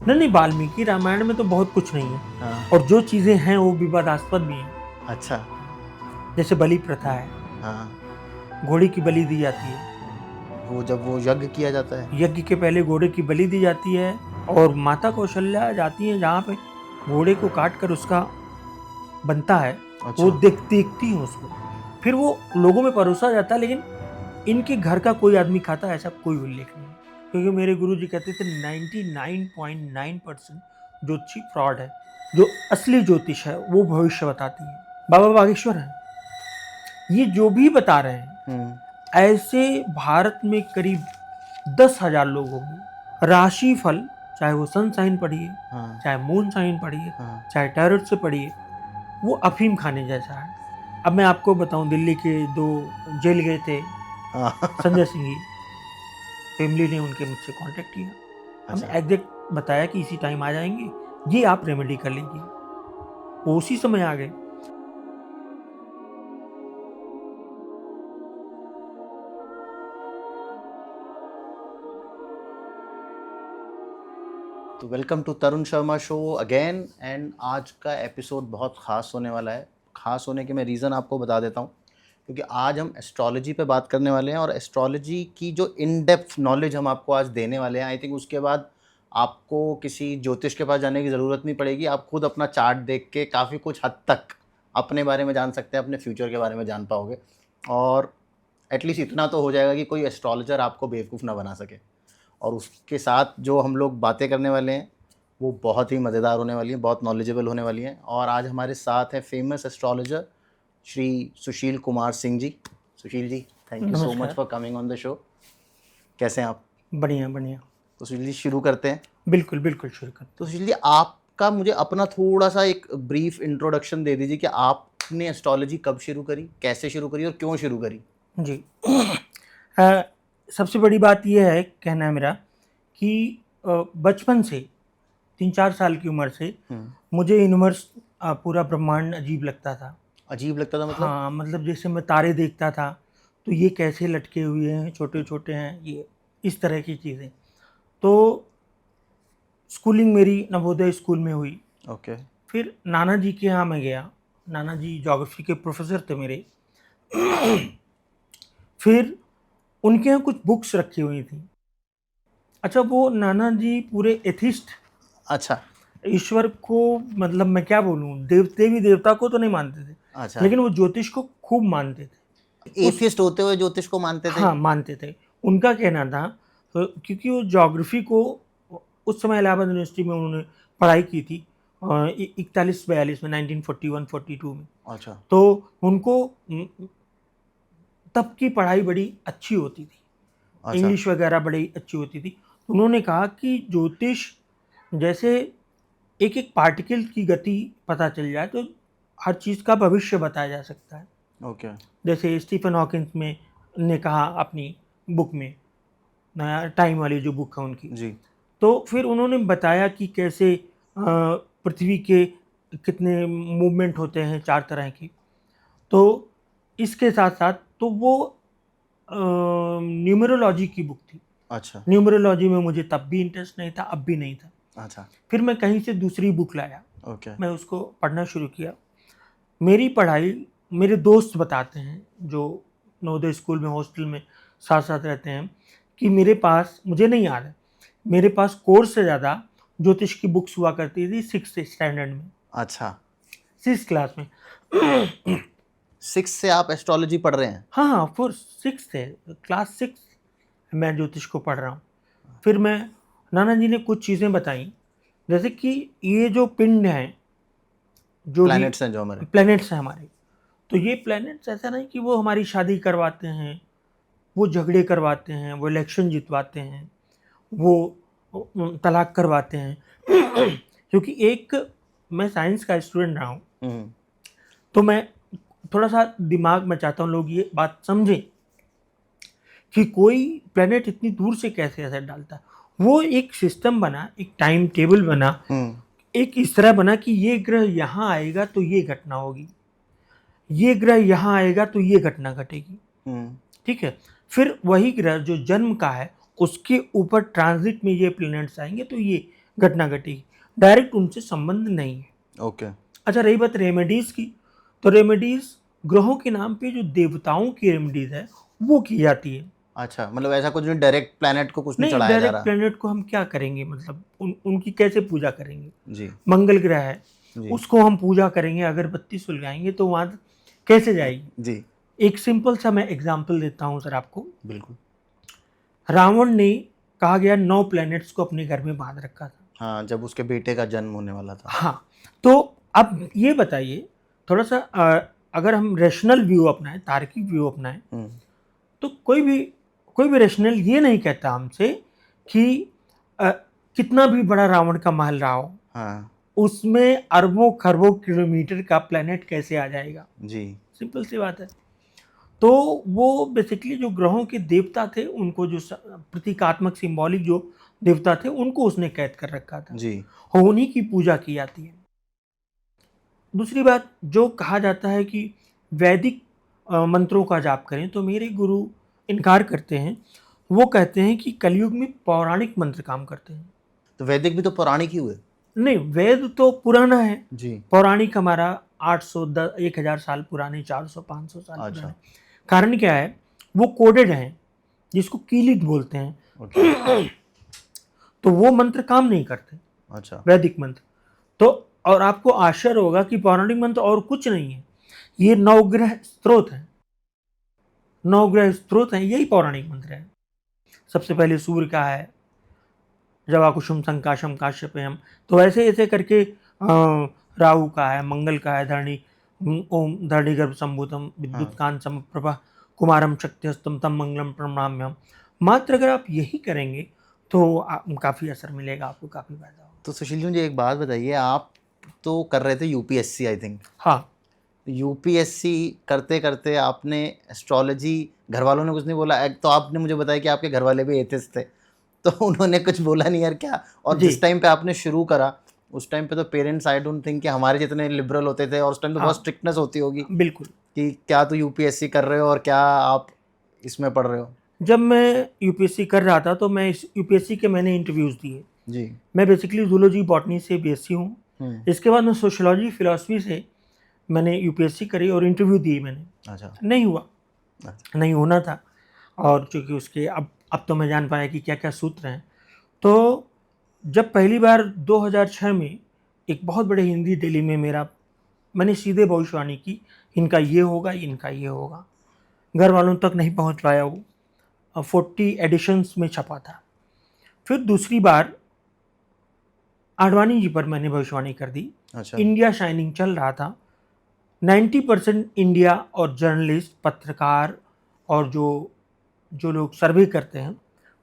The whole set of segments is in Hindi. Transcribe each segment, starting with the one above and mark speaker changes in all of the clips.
Speaker 1: नहीं नहीं, वाल्मीकि रामायण में तो बहुत कुछ नहीं है,
Speaker 2: हाँ।
Speaker 1: और जो चीजें हैं वो विवादास्पद भी हैं।
Speaker 2: अच्छा।
Speaker 1: जैसे बलि प्रथा है,
Speaker 2: हाँ।
Speaker 1: घोड़े की बलि दी जाती है।
Speaker 2: वो जब वो यज्ञ किया जाता है।
Speaker 1: यज्ञ के पहले घोड़े की बलि दी जाती है, और माता कौशल्या जाती है जहाँ पे घोड़े को काट कर उसका बनता है,
Speaker 2: अच्छा।
Speaker 1: वो देखती है उसको, फिर वो लोगों में परोसा जाता है। लेकिन इनके घर का कोई आदमी खाता है ऐसा कोई उल्लेख नहीं है, क्योंकि मेरे गुरुजी कहते थे 99.9% ज्योतिषी फ्रॉड है। जो असली ज्योतिष है वो भविष्य बताती है। बाबा बागेश्वर है, ये जो भी बता रहे हैं, ऐसे भारत में करीब 10,000 लोग होंगे। राशि फल, चाहे वो सन साइन पढ़िए,
Speaker 2: हाँ।
Speaker 1: चाहे मून साइन पढ़िए,
Speaker 2: हाँ।
Speaker 1: चाहे टैरोट से पढ़िए, वो अफीम खाने जैसा है। अब मैं आपको बताऊं, दिल्ली के 2 जेल गए थे,
Speaker 2: हाँ।
Speaker 1: संजय सिंह जी, फैमिली ने उनके मुझसे कांटेक्ट किया, हमने
Speaker 2: अच्छा।
Speaker 1: एग्जैक्ट बताया कि इसी टाइम आ जाएंगे, ये आप रेमेडी कर लीजिए, वो उसी समय आ गए।
Speaker 2: तो welcome to Tarun Sharma show again. And आज का एपिसोड बहुत ख़ास होने वाला है। ख़ास होने के मैं रीज़न आपको बता देता हूँ, क्योंकि आज हम एस्ट्रोलॉजी पे बात करने वाले हैं, और एस्ट्रोलॉजी की जो इन डेप्थ नॉलेज हम आपको आज देने वाले हैं, आई थिंक उसके बाद आपको किसी ज्योतिष के पास जाने की ज़रूरत नहीं पड़ेगी। आप खुद अपना चार्ट देख के काफ़ी कुछ हद तक अपने बारे में जान सकते हैं, अपने फ्यूचर के बारे में जान पाओगे, और एटलीस्ट इतना तो हो जाएगा कि कोई एस्ट्रोलॉजर आपको बेवकूफ़ ना बना सके। और उसके साथ जो हम लोग बातें करने वाले हैं वो बहुत ही मज़ेदार होने वाली हैं, बहुत नॉलेजेबल होने वाली हैं। और आज हमारे साथ हैं famous astrologer Shri Sushil Kumar Singh ji. Sushil ji, thank you so much
Speaker 1: नमस्कार।
Speaker 2: For coming on the show. कैसे हैं आप?
Speaker 1: बढ़िया बढ़िया।
Speaker 2: तो सुशील जी, शुरू करते हैं।
Speaker 1: बिल्कुल बिल्कुल, शुरू करते
Speaker 2: तो सुशील जी, आपका मुझे अपना थोड़ा सा एक ब्रीफ इंट्रोडक्शन दे दीजिए कि आपने एस्ट्रोलॉजी कब शुरू करी, कैसे शुरू करी और क्यों शुरू करी?
Speaker 1: हैं जी। सबसे बड़ी बात यह है, कहना है मेरा, कि बचपन से 3-4 साल की उम्र से मुझे यूनिवर्स, पूरा ब्रह्मांड अजीब लगता था।
Speaker 2: अजीब लगता था मतलब?
Speaker 1: हाँ, मतलब जैसे मैं तारे देखता था तो ये कैसे लटके हुए हैं, छोटे छोटे हैं ये, इस तरह की चीज़ें। तो स्कूलिंग मेरी नवोदय स्कूल में हुई।
Speaker 2: ओके।
Speaker 1: फिर नाना जी के यहाँ मैं गया, नाना जी ज्योग्राफी के प्रोफेसर थे मेरे। फिर उनके यहाँ कुछ बुक्स रखी हुई थी। अच्छा, वो नाना जी पूरे एथिस्ट,
Speaker 2: अच्छा।
Speaker 1: ईश्वर को, मतलब मैं क्या बोलूँ, देवी देवता को तो नहीं मानते थे,
Speaker 2: अच्छा।
Speaker 1: लेकिन वो ज्योतिष को खूब मानते थे। उस
Speaker 2: एथियस्ट होते हुए ज्योतिष को मानते थे?
Speaker 1: हाँ, मानते थे। उनका कहना था, क्योंकि वो ज्योग्राफी को उस समय इलाहाबाद यूनिवर्सिटी में उन्होंने पढ़ाई की थी, 41-42 में, 1941-42 में।
Speaker 2: अच्छा।
Speaker 1: तो उनको तब की पढ़ाई बड़ी अच्छी होती थी,
Speaker 2: अच्छा।
Speaker 1: इंग्लिश वगैरह बड़ी अच्छी होती थी। तो उन्होंने कहा कि ज्योतिष जैसे एक एक पार्टिकल की गति पता चल जाए तो हर चीज़ का भविष्य बताया जा सकता है।
Speaker 2: ओके।
Speaker 1: जैसे स्टीफन हॉकिंस में ने कहा अपनी बुक में, नया टाइम वाली जो बुक है उनकी,
Speaker 2: जी।
Speaker 1: तो फिर उन्होंने बताया कि कैसे पृथ्वी के कितने मूवमेंट होते हैं, 4 तरह की। तो इसके साथ साथ तो वो न्यूमरोलॉजी की बुक थी।
Speaker 2: अच्छा।
Speaker 1: न्यूमरोलॉजी में मुझे तब भी इंटरेस्ट नहीं था, अब भी नहीं था।
Speaker 2: अच्छा।
Speaker 1: फिर मैं कहीं से दूसरी बुक लाया,
Speaker 2: ओके।
Speaker 1: मैं उसको पढ़ना शुरू किया। मेरी पढ़ाई, मेरे दोस्त बताते हैं जो नवोदय स्कूल में हॉस्टल में साथ साथ रहते हैं, कि मेरे पास, मुझे नहीं याद है, मेरे पास कोर्स से ज़्यादा ज्योतिष की बुक्स हुआ करती थी 6th स्टैंडर्ड में,
Speaker 2: अच्छा।
Speaker 1: 6th क्लास में।
Speaker 2: 6 से आप एस्ट्रोलॉजी पढ़ रहे हैं?
Speaker 1: हाँ हाँ, फोर 6th है, क्लास 6 मैं ज्योतिष को पढ़ रहा हूँ। फिर मैं, नाना जी ने कुछ चीज़ें बताई, जैसे कि ये जो पिंड हैं, जो भी
Speaker 2: प्लैनेट्स हैं जो हमारे।
Speaker 1: प्लैनेट्स हैं हमारे, तो ये प्लैनेट्स ऐसा नहीं कि वो हमारी शादी करवाते हैं, वो झगड़े करवाते हैं, वो इलेक्शन जितवाते हैं, वो तलाक करवाते हैं। क्योंकि एक, मैं साइंस का स्टूडेंट रहा हूँ, तो मैं थोड़ा सा दिमाग में चाहता हूँ लोग ये बात समझें कि कोई प्लेनेट इतनी दूर से कैसे असर डालता है। वो एक सिस्टम बना, एक टाइम टेबल बना, एक इस तरह बना कि ये ग्रह यहाँ आएगा तो ये घटना होगी, ये ग्रह यहाँ आएगा तो ये घटना घटेगी। ठीक है, फिर वही ग्रह जो जन्म का है उसके ऊपर ट्रांजिट में ये प्लैनेट्स आएंगे तो ये घटना घटी, डायरेक्ट उनसे संबंध नहीं है।
Speaker 2: ओके।
Speaker 1: अच्छा, रही बात रेमेडीज की, तो रेमेडीज ग्रहों के नाम पे जो देवताओं की रेमेडीज है वो की जाती है।
Speaker 2: अच्छा, मतलब ऐसा कुछ नहीं, डायरेक्ट प्लैनेट को कुछ नहीं
Speaker 1: नहीं,
Speaker 2: चढ़ाया जा
Speaker 1: डायरेक्ट
Speaker 2: रहा।
Speaker 1: प्लेनेट को हम क्या करेंगे, मतलब उनकी कैसे पूजा करेंगे।
Speaker 2: जी।
Speaker 1: मंगल ग्रह है,
Speaker 2: जी।
Speaker 1: उसको हम पूजा करेंगे, अगरबत्ती सुलगाएंगे तो वहां कैसे जाएगी।
Speaker 2: जी।
Speaker 1: एक सिंपल सा मैं एग्जांपल देता हूँ सर आपको।
Speaker 2: बिल्कुल।
Speaker 1: रावण ने, कहा गया, 9 प्लैनेट्स को अपने घर में बांध रखा था।
Speaker 2: हाँ, जब उसके बेटे का जन्म होने वाला था।
Speaker 1: हाँ, तो अब ये बताइए, थोड़ा सा अगर हम रैशनल व्यू अपनाएं, तार्किक व्यू अपनाएं, तो कोई भी रैशनल ये नहीं कहता हमसे कि अ, कितना भी बड़ा रावण का महल रहा हो,
Speaker 2: हाँ।
Speaker 1: उसमें अरबों खरबों किलोमीटर का प्लेनेट कैसे आ जाएगा।
Speaker 2: जी।
Speaker 1: सिंपल सी बात है। तो वो बेसिकली जो ग्रहों के देवता थे, उनको जो प्रतीकात्मक सिंबॉलिक जो देवता थे, उनको उसने कैद कर रखा था,
Speaker 2: जी।
Speaker 1: और उन्हीं की पूजा की जाती है। दूसरी बात, जो कहा जाता है कि वैदिक मंत्रों का जाप करें, तो मेरे गुरु इनकार करते हैं। वो कहते हैं कि कलयुग में पौराणिक मंत्र काम करते हैं।
Speaker 2: तो वैदिक भी तो पौराणिक ही हुए।
Speaker 1: नहीं, वेद तो पुराना है,
Speaker 2: जी।
Speaker 1: पौराणिक हमारा 800 1000 साल पुराने, 400 500 साल
Speaker 2: अच्छा।
Speaker 1: पुराने। कारण क्या है, वो कोडेड हैं, जिसको कीलित बोलते हैं।
Speaker 2: ओके।
Speaker 1: तो वो मंत्र काम नहीं करते,
Speaker 2: अच्छा।
Speaker 1: वैदिक मंत्र। तो और आपको आश्चर्य होगा कि पौराणिक मंत्र और कुछ नहीं है, ये नवग्रह स्त्रोत है, नवग्रह स्त्रोत है, यही पौराणिक मंत्र है। सबसे पहले सूर्य का है, जवाकुसुम संकाशम काश्यपेयम, तो ऐसे ऐसे करके राहु का है, मंगल का है, धरणी, ओम धरणी गर्भ संभूतम विद्युत कांत समप्रभा कुमारम शक्तिहस्तम तम मंगलम प्रणमाम्यम। मात्र अगर आप यही करेंगे तो काफ़ी असर मिलेगा आपको, काफ़ी फायदा होगा।
Speaker 2: तो सुशील जी, मुझे एक बात बताइए, आप तो कर रहे थे यूपीएससी आई थिंक।
Speaker 1: हाँ,
Speaker 2: यूपीएससी करते करते आपने एस्ट्रोलॉजी, घर वालों ने कुछ नहीं बोला? एक तो आपने मुझे बताया कि आपके घर वाले भी एथिस्ट थे, तो उन्होंने कुछ बोला नहीं यार क्या? और
Speaker 1: जी,
Speaker 2: जिस टाइम पे आपने शुरू करा, उस टाइम पे तो पेरेंट्स आई डोंट थिंक कि हमारे जितने लिबरल होते थे, और उस टाइम तो बहुत
Speaker 1: हाँ,
Speaker 2: स्ट्रिक्टनेस होती होगी
Speaker 1: बिल्कुल।
Speaker 2: कि क्या तू यूपीएससी कर रहे हो और क्या आप इसमें पढ़ रहे हो।
Speaker 1: जब मैं यूपीएससी कर रहा था तो मैं इस यूपीएससी के मैंने इंटरव्यूज़ दिए।
Speaker 2: जी।
Speaker 1: मैं बेसिकली जूलॉजी बॉटनी से बीएससी हूँ। इसके बाद मैं सोशियोलॉजी फिलॉसफी से मैंने यूपीएससी करी और इंटरव्यू दिए मैंने,
Speaker 2: अच्छा।
Speaker 1: नहीं हुआ,
Speaker 2: अच्छा।
Speaker 1: नहीं होना था। और चूँकि उसके अब तो मैं जान पाया कि क्या-क्या सूत्र हैं। तो जब पहली बार 2006 में एक बहुत बड़े हिंदी डेली में मैंने सीधे भविष्यवाणी की, इनका ये होगा, इनका ये होगा। घर वालों तक नहीं पहुँच पाया वो, 40 एडिशंस में छपा था। फिर दूसरी बार आडवाणी जी पर मैंने भविष्यवाणी कर दी।
Speaker 2: अच्छा।
Speaker 1: इंडिया शाइनिंग चल रहा था। 90% इंडिया और जर्नलिस्ट, पत्रकार और जो लोग सर्वे करते हैं,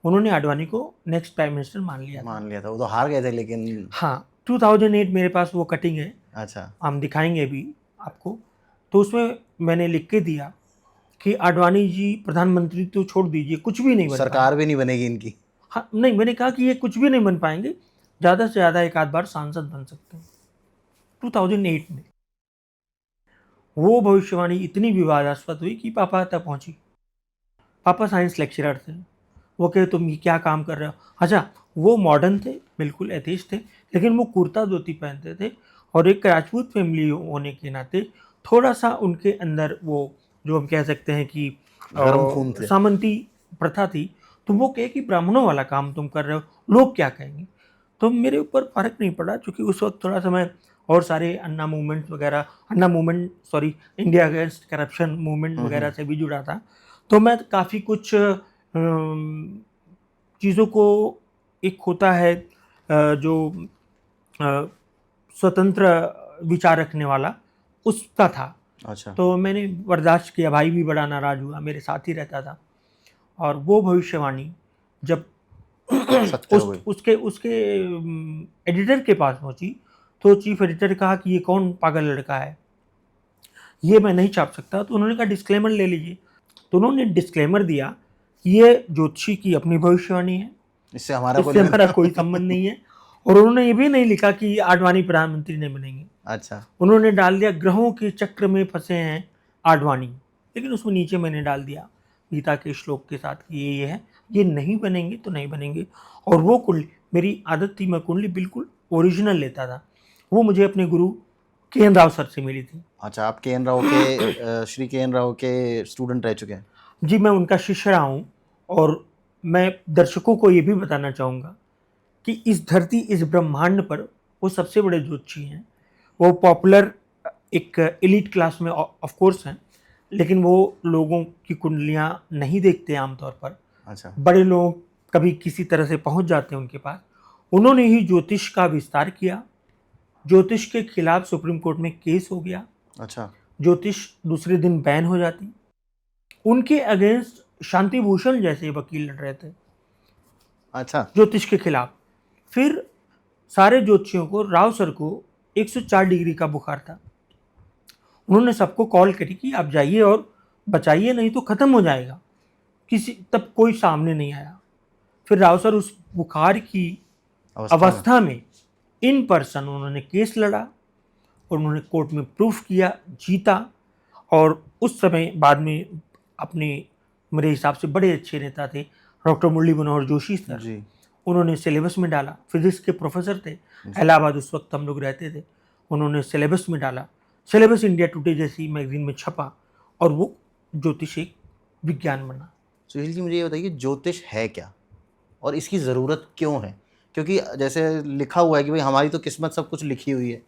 Speaker 1: उन्होंने आडवाणी को नेक्स्ट प्राइम मिनिस्टर मान लिया था।
Speaker 2: मान लिया था, वो तो हार गए थे लेकिन।
Speaker 1: हाँ, 2008 मेरे पास वो कटिंग है,
Speaker 2: अच्छा।
Speaker 1: हम दिखाएंगे अभी आपको। तो उसमें मैंने लिख के दिया कि आडवाणी जी प्रधानमंत्री तो छोड़ दीजिए, कुछ भी नहीं बन पाएंगे।
Speaker 2: सरकार भी नहीं बनेगी इनकी।
Speaker 1: हाँ, नहीं, मैंने कहा कि ये कुछ भी नहीं बन पाएंगे, ज़्यादा से ज़्यादा एक आध बार सांसद बन सकते हैं। 2008 में वो भविष्यवाणी इतनी विवादास्पद हुई कि पापा तक पहुंची। पापा साइंस लेक्चरर थे, वो कहे तुम ये क्या काम कर रहे हो। अच्छा, वो मॉडर्न थे, बिल्कुल एथीस्ट थे, लेकिन वो कुर्ता धोती पहनते थे, और एक राजपूत फैमिली होने के नाते थोड़ा सा उनके अंदर वो, जो हम कह सकते हैं कि
Speaker 2: गर्म खून थे।
Speaker 1: सामंती प्रथा थी। तो वो कहे कि ब्राह्मणों वाला काम तुम कर रहे हो, लोग क्या कहेंगे। तो मेरे ऊपर फ़र्क नहीं पड़ा, क्योंकि उस वक्त थोड़ा सा मैं और सारे अन्ना मूवमेंट वगैरह, Anna movement sorry, India against corruption movement वगैरह से भी जुड़ा था। तो मैं काफ़ी कुछ चीज़ों को, एक होता है जो अ, स्वतंत्र विचार रखने वाला, उसका था।
Speaker 2: अच्छा।
Speaker 1: तो मैंने बर्दाश्त किया, भाई भी बड़ा नाराज़ हुआ, मेरे साथ ही रहता था। और वो भविष्यवाणी जब
Speaker 2: सत्य हो गई।
Speaker 1: उसके उसके एडिटर के पास पहुंची, तो चीफ एडिटर कहा कि ये कौन पागल लड़का है, ये मैं नहीं छाप सकता। तो उन्होंने कहा डिस्क्लेमर ले लीजिए। तो उन्होंने डिस्क्लेमर दिया, ये ज्योतिषी की अपनी भविष्यवाणी है,
Speaker 2: इससे हमारा
Speaker 1: इससे हमारा कोई संबंध नहीं है। और उन्होंने ये भी नहीं लिखा कि आडवाणी प्रधानमंत्री नहीं बनेंगे।
Speaker 2: अच्छा।
Speaker 1: उन्होंने डाल दिया ग्रहों के चक्र में फंसे हैं आडवाणी, लेकिन उसमें नीचे मैंने डाल दिया गीता के श्लोक के साथ कि ये है, ये नहीं बनेंगे तो नहीं बनेंगे। और वो कुल मेरी आदत थी, मैं कुंडली बिल्कुल ओरिजिनल लेता था। वो मुझे अपने गुरु के.एन. राव सर से मिली थी।
Speaker 2: अच्छा, आप के.एन. राव के श्री के.एन. राव के स्टूडेंट रह चुके हैं।
Speaker 1: जी, मैं उनका शिष्य रहा हूँ और मैं दर्शकों को ये भी बताना चाहूँगा कि इस धरती, इस ब्रह्मांड पर वो सबसे बड़े ज्योतिषी हैं। वो पॉपुलर एक एलीट क्लास में ऑफ कोर्स हैं, लेकिन वो लोगों की कुंडलियाँ नहीं देखते आमतौर पर।
Speaker 2: अच्छा।
Speaker 1: बड़े लोग कभी किसी तरह से पहुंच जाते हैं उनके पास। उन्होंने ही ज्योतिष का विस्तार किया। ज्योतिष के खिलाफ सुप्रीम कोर्ट में केस हो गया।
Speaker 2: अच्छा।
Speaker 1: ज्योतिष दूसरे दिन बैन हो जाती। उनके अगेंस्ट शांति भूषण जैसे वकील लड़ रहे थे
Speaker 2: अच्छा।
Speaker 1: ज्योतिष के खिलाफ। फिर सारे ज्योतिषियों को, राव सर को 104 डिग्री का बुखार था। उन्होंने सबको कॉल करी कि आप जाइए और बचाइए, नहीं तो खत्म हो जाएगा। तब कोई सामने नहीं आया। फिर राव सर उस बुखार की अवस्था में इन पर्सन उन्होंने केस लड़ा और उन्होंने कोर्ट में प्रूफ किया, जीता। और उस समय बाद में अपने, मेरे हिसाब से बड़े अच्छे नेता थे डॉक्टर मुरली मनोहर जोशी सर
Speaker 2: जी।
Speaker 1: उन्होंने सिलेबस में डाला। फिजिक्स के प्रोफेसर थे, इलाहाबाद उस वक्त हम लोग रहते थे। उन्होंने सिलेबस में डाला। सिलेबस इंडिया टुडे जैसी मैगजीन में छपा और वो ज्योतिष एक विज्ञान बना।
Speaker 2: सुशील जी, मुझे ये बताइए ज्योतिष है क्या और इसकी ज़रूरत क्यों है? क्योंकि जैसे लिखा हुआ है कि भाई हमारी तो किस्मत सब कुछ लिखी हुई है,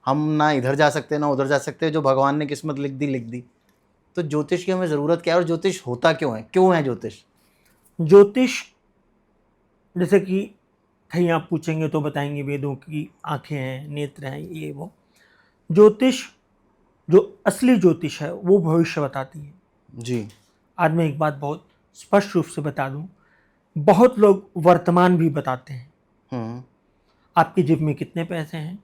Speaker 2: हम ना इधर जा सकते ना उधर जा सकते, जो भगवान ने किस्मत लिख दी लिख दी। तो ज्योतिष की हमें ज़रूरत क्या है और ज्योतिष होता क्यों है ज्योतिष?
Speaker 1: ज्योतिष, जैसे कि कहीं आप पूछेंगे तो बताएंगे वेदों की आंखें हैं, नेत्र हैं, ये वो। ज्योतिष, जो असली ज्योतिष है वो भविष्य बताती है।
Speaker 2: जी।
Speaker 1: आज मैं एक बात बहुत स्पष्ट रूप से बता दूं, बहुत लोग वर्तमान भी बताते हैं। आपकी जेब में कितने पैसे हैं,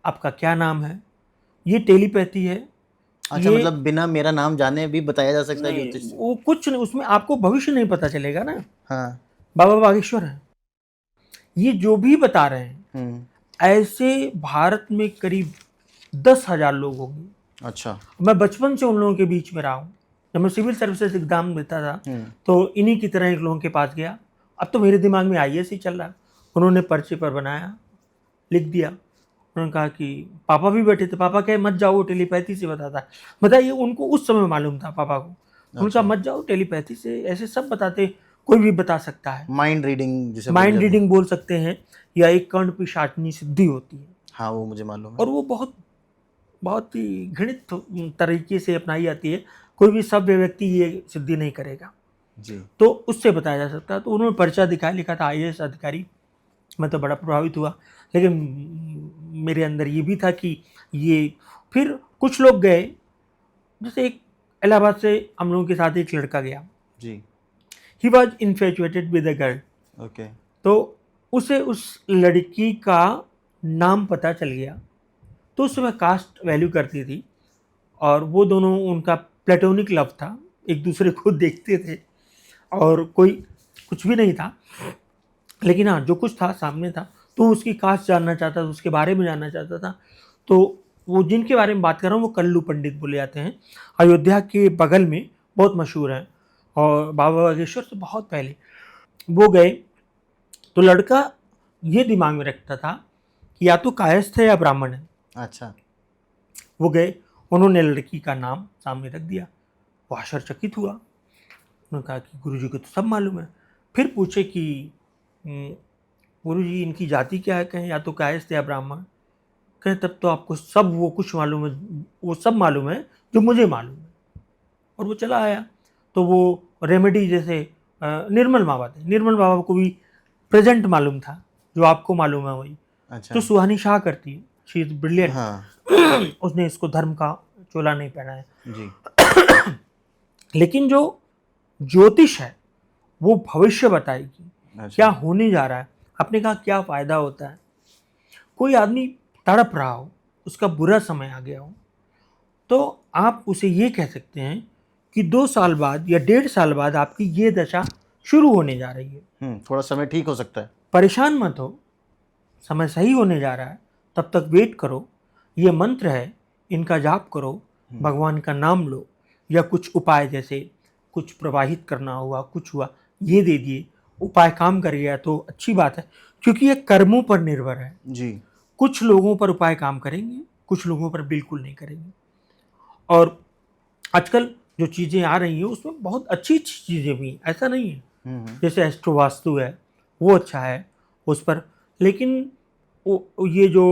Speaker 1: आपका क्या नाम है, ये टेलीपैथी है।
Speaker 2: अच्छा,
Speaker 1: ये
Speaker 2: मतलब बिना मेरा नाम जाने भी बताया जा सकता है
Speaker 1: नहीं,
Speaker 2: ज्योतिष से?
Speaker 1: वो कुछ नहीं, उसमें आपको भविष्य नहीं पता चलेगा ना।
Speaker 2: हाँ।
Speaker 1: बाबा बागेश्वर है, ये जो भी बता रहे हैं, ऐसे भारत में करीब 10,000 लोग होंगे।
Speaker 2: अच्छा।
Speaker 1: मैं बचपन से उन लोगों के बीच में रहा हूँ। जब मैं सिविल सर्विसेज एग्जाम देता था तो इन्हीं की तरह एक लोगों के पास गया। अब तो मेरे दिमाग में आईएएस ही चल रहा है। उन्होंने पर्चे पर बनाया, लिख दिया। उन्होंने कहा कि पापा भी बैठे थे। पापा कहे मत जाओ, वो टेलीपैथी से बताता है। बताइए, उनको उस समय मालूम था पापा को। उनका मत जाओ, टेलीपैथी से ऐसे सब बताते, कोई भी बता सकता है।
Speaker 2: माइंड रीडिंग जिसे
Speaker 1: माइंड रीडिंग बोल सकते हैं, या एक कर्ण पिशाचनी सिद्धि होती है।
Speaker 2: हाँ, वो मुझे मालूम है।
Speaker 1: और वो बहुत बहुत ही घृणित तरीके से अपनाई जाती है। कोई भी सभ्य व्यक्ति ये सिद्धि नहीं करेगा
Speaker 2: जी।
Speaker 1: तो उससे बताया जा सकता है। तो उन्होंने पर्चा दिखाया, लिखा था आईएएस अधिकारी। मैं तो बड़ा प्रभावित हुआ, लेकिन मेरे अंदर ये भी था कि ये, फिर कुछ लोग गए, जैसे एक इलाहाबाद से हम लोगों के साथ एक लड़का गया।
Speaker 2: जी।
Speaker 1: He was infatuated with a girl.
Speaker 2: Okay.
Speaker 1: तो उसे उस लड़की का नाम पता चल गया। तो उस समय कास्ट वैल्यू करती थी और वो दोनों, उनका प्लेटोनिक लव था, एक दूसरे को देखते थे और कोई कुछ भी नहीं था, लेकिन हाँ जो कुछ था सामने था। तो उसकी कास्ट जानना चाहता था, उसके बारे में जानना चाहता था। तो वो जिनके बारे में बात कर रहा हूँ वो कल्लू पंडित बोले जाते हैं, अयोध्या के बगल में बहुत मशहूर हैं और बाबा बागेश्वर से बहुत पहले वो गए। तो लड़का ये दिमाग में रखता था कि या तो कायस्थ है या ब्राह्मण है।
Speaker 2: अच्छा।
Speaker 1: वो गए, उन्होंने लड़की का नाम सामने रख दिया। वो आश्चर्यचकित हुआ। उन्होंने कहा कि गुरुजी को तो सब मालूम है। फिर पूछे कि गुरुजी इनकी जाति क्या है? कहें या तो कायस्थ या ब्राह्मण। कहें तब तो आपको सब वो कुछ मालूम है, वो सब मालूम है जो मुझे मालूम है। और वो चला आया। तो वो रेमेडी, जैसे निर्मल बाबा थे, निर्मल बाबा को भी प्रेजेंट मालूम था, जो आपको मालूम है वही।
Speaker 2: अच्छा।
Speaker 1: तो सुहानी शाह करती है, शी इज ब्रिलियंट।
Speaker 2: हाँ।
Speaker 1: उसने इसको धर्म का चोला नहीं पहना है।
Speaker 2: जी।
Speaker 1: लेकिन जो ज्योतिष है वो भविष्य बताएगी
Speaker 2: अच्छा।
Speaker 1: क्या होने जा रहा है। आपने कहा क्या फायदा होता है। कोई आदमी तड़प रहा हो, उसका बुरा समय आ गया हो, तो आप उसे ये कह सकते हैं कि 2 साल बाद या 1.5 साल बाद आपकी ये दशा शुरू होने जा रही है।
Speaker 2: थोड़ा समय ठीक हो सकता है।
Speaker 1: परेशान मत हो, समय सही होने जा रहा है, तब तक वेट करो। ये मंत्र है, इनका जाप करो, भगवान का नाम लो, या कुछ उपाय जैसे कुछ प्रवाहित करना हुआ, कुछ हुआ, ये दे दिए उपाय काम कर गया तो अच्छी बात है, क्योंकि ये कर्मों पर निर्भर है।
Speaker 2: जी।
Speaker 1: कुछ लोगों पर उपाय काम करेंगे, कुछ लोगों पर बिल्कुल नहीं करेंगे। और आजकल जो चीज़ें आ रही हैं उसमें बहुत अच्छी अच्छी चीज़ें भी हैं, ऐसा नहीं है। जैसे एस्ट्रो वास्तु है, वो अच्छा है उस पर, लेकिन ये जो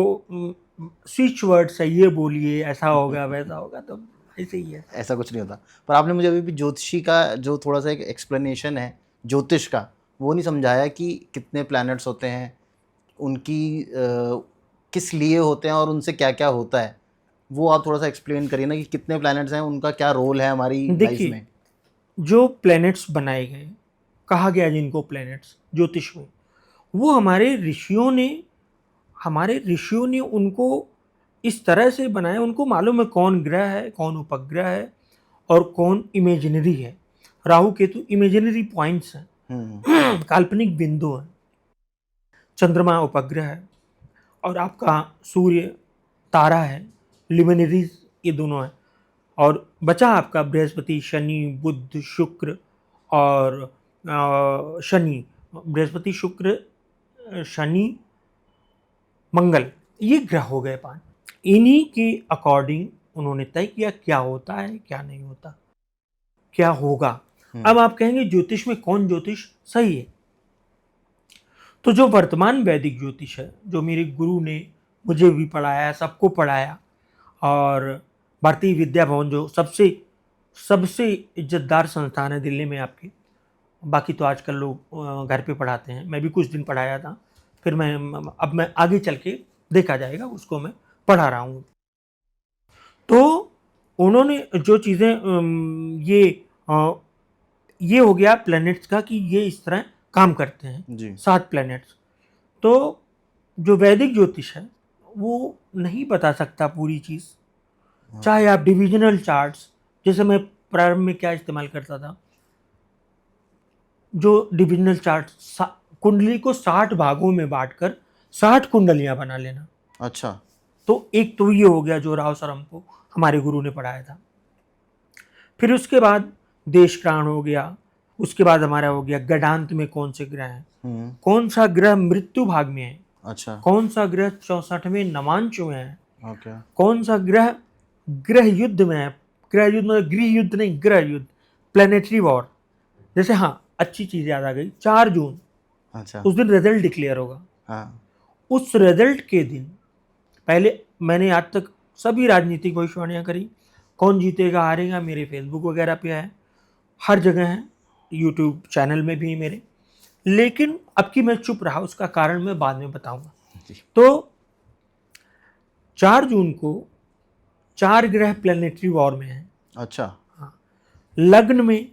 Speaker 1: स्विच वर्ड्स है, ये बोलिए ऐसा होगा वैसा होगा, तो ऐसे ही है।
Speaker 2: ऐसा कुछ नहीं होता। पर आपने मुझे अभी भी ज्योतिषी का जो थोड़ा-सा एक एक्सप्लेनेशन है ज्योतिष का, वो नहीं समझाया कि कितने प्लैनेट्स होते हैं, उनकी किस लिए होते हैं और उनसे क्या-क्या होता है। वो आप थोड़ा-सा एक्सप्लेन करिए ना कि कितने प्लैनेट्स हैं, उनका क्या रोल है हमारी लाइफ
Speaker 1: देखिए,
Speaker 2: में?
Speaker 1: जो प्लैनेट्स बनाए गए, कहा गया जिनको प्लैनेट्स ज्योतिष में, वो हमारे ऋषियों ने उनको इस तरह से बनाया, उनको मालूम है कौन ग्रह है, कौन उपग्रह है और कौन इमेजिनरी है। राहु केतु इमेजिनरी पॉइंट्स हैं, काल्पनिक बिंदु हैं। चंद्रमा उपग्रह है और आपका सूर्य तारा है, लिमिनरीज ये दोनों हैं। और बचा आपका बृहस्पति, शनि, बुध, शुक्र और शनि, बृहस्पति, शुक्र, शनि, मंगल, ये ग्रह हो गए 5। इन्हीं के अकॉर्डिंग उन्होंने तय किया क्या होता है, क्या नहीं होता, क्या होगा। अब आप कहेंगे ज्योतिष में कौन ज्योतिष सही है? तो जो वर्तमान वैदिक ज्योतिष है, जो मेरे गुरु ने मुझे भी पढ़ाया, सबको पढ़ाया, और भारतीय विद्या भवन जो सबसे सबसे इज्जतदार संस्थान है दिल्ली में आपके, बाकी तो आजकल लोग घर पे पढ़ाते हैं, मैं भी कुछ दिन पढ़ाया था, फिर मैं आगे चल के देखा जाएगा, उसको मैं पढ़ा रहा हूँ। तो उन्होंने जो चीज़ें ये हो गया प्लैनेट्स का कि ये इस तरह काम करते हैं।
Speaker 2: जी।
Speaker 1: 7 प्लैनेट्स। तो जो वैदिक ज्योतिष है वो नहीं बता सकता पूरी चीज़। चाहे आप डिविजनल चार्ट्स, जैसे मैं प्रारंभ में क्या इस्तेमाल करता था, जो डिविजनल चार्ट, कुंडली को 60 भागों में बांटकर 60 कुंडलियां बना लेना।
Speaker 2: अच्छा।
Speaker 1: तो एक तो ये हो गया जो राव सरम को हमारे गुरु ने पढ़ाया था। फिर उसके बाद देश क्राण हो गया, उसके बाद हमारा हो गया गडांत में कौन से ग्रह हैं, कौन सा ग्रह मृत्यु भाग में है,
Speaker 2: अच्छा।
Speaker 1: कौन सा ग्रह 64वें नवांश में है,
Speaker 2: ओके।
Speaker 1: कौन सा ग्रह ग्रह युद्ध में है। ग्रह युद्ध मतलब गृह युद्ध नहीं, ग्रह युद्ध, प्लेनेटरी वॉर। जैसे हाँ, अच्छी चीज याद आ गई, 4 जून
Speaker 2: अच्छा।
Speaker 1: उस दिन रिजल्ट डिक्लेयर होगा।
Speaker 2: हाँ।
Speaker 1: उस रिजल्ट के दिन पहले मैंने आज तक सभी राजनीतिक भविष्यवाणियां करी, कौन जीतेगा हारेगा मेरे फेसबुक वगैरह पे है, हर जगह है, यूट्यूब चैनल में भी मेरे, लेकिन अब की मैं चुप रहा, उसका कारण मैं बाद में बताऊंगा। तो 4 जून को 4 ग्रह प्लेनेटरी वॉर में हैं।
Speaker 2: अच्छा।
Speaker 1: हाँ, लग्न में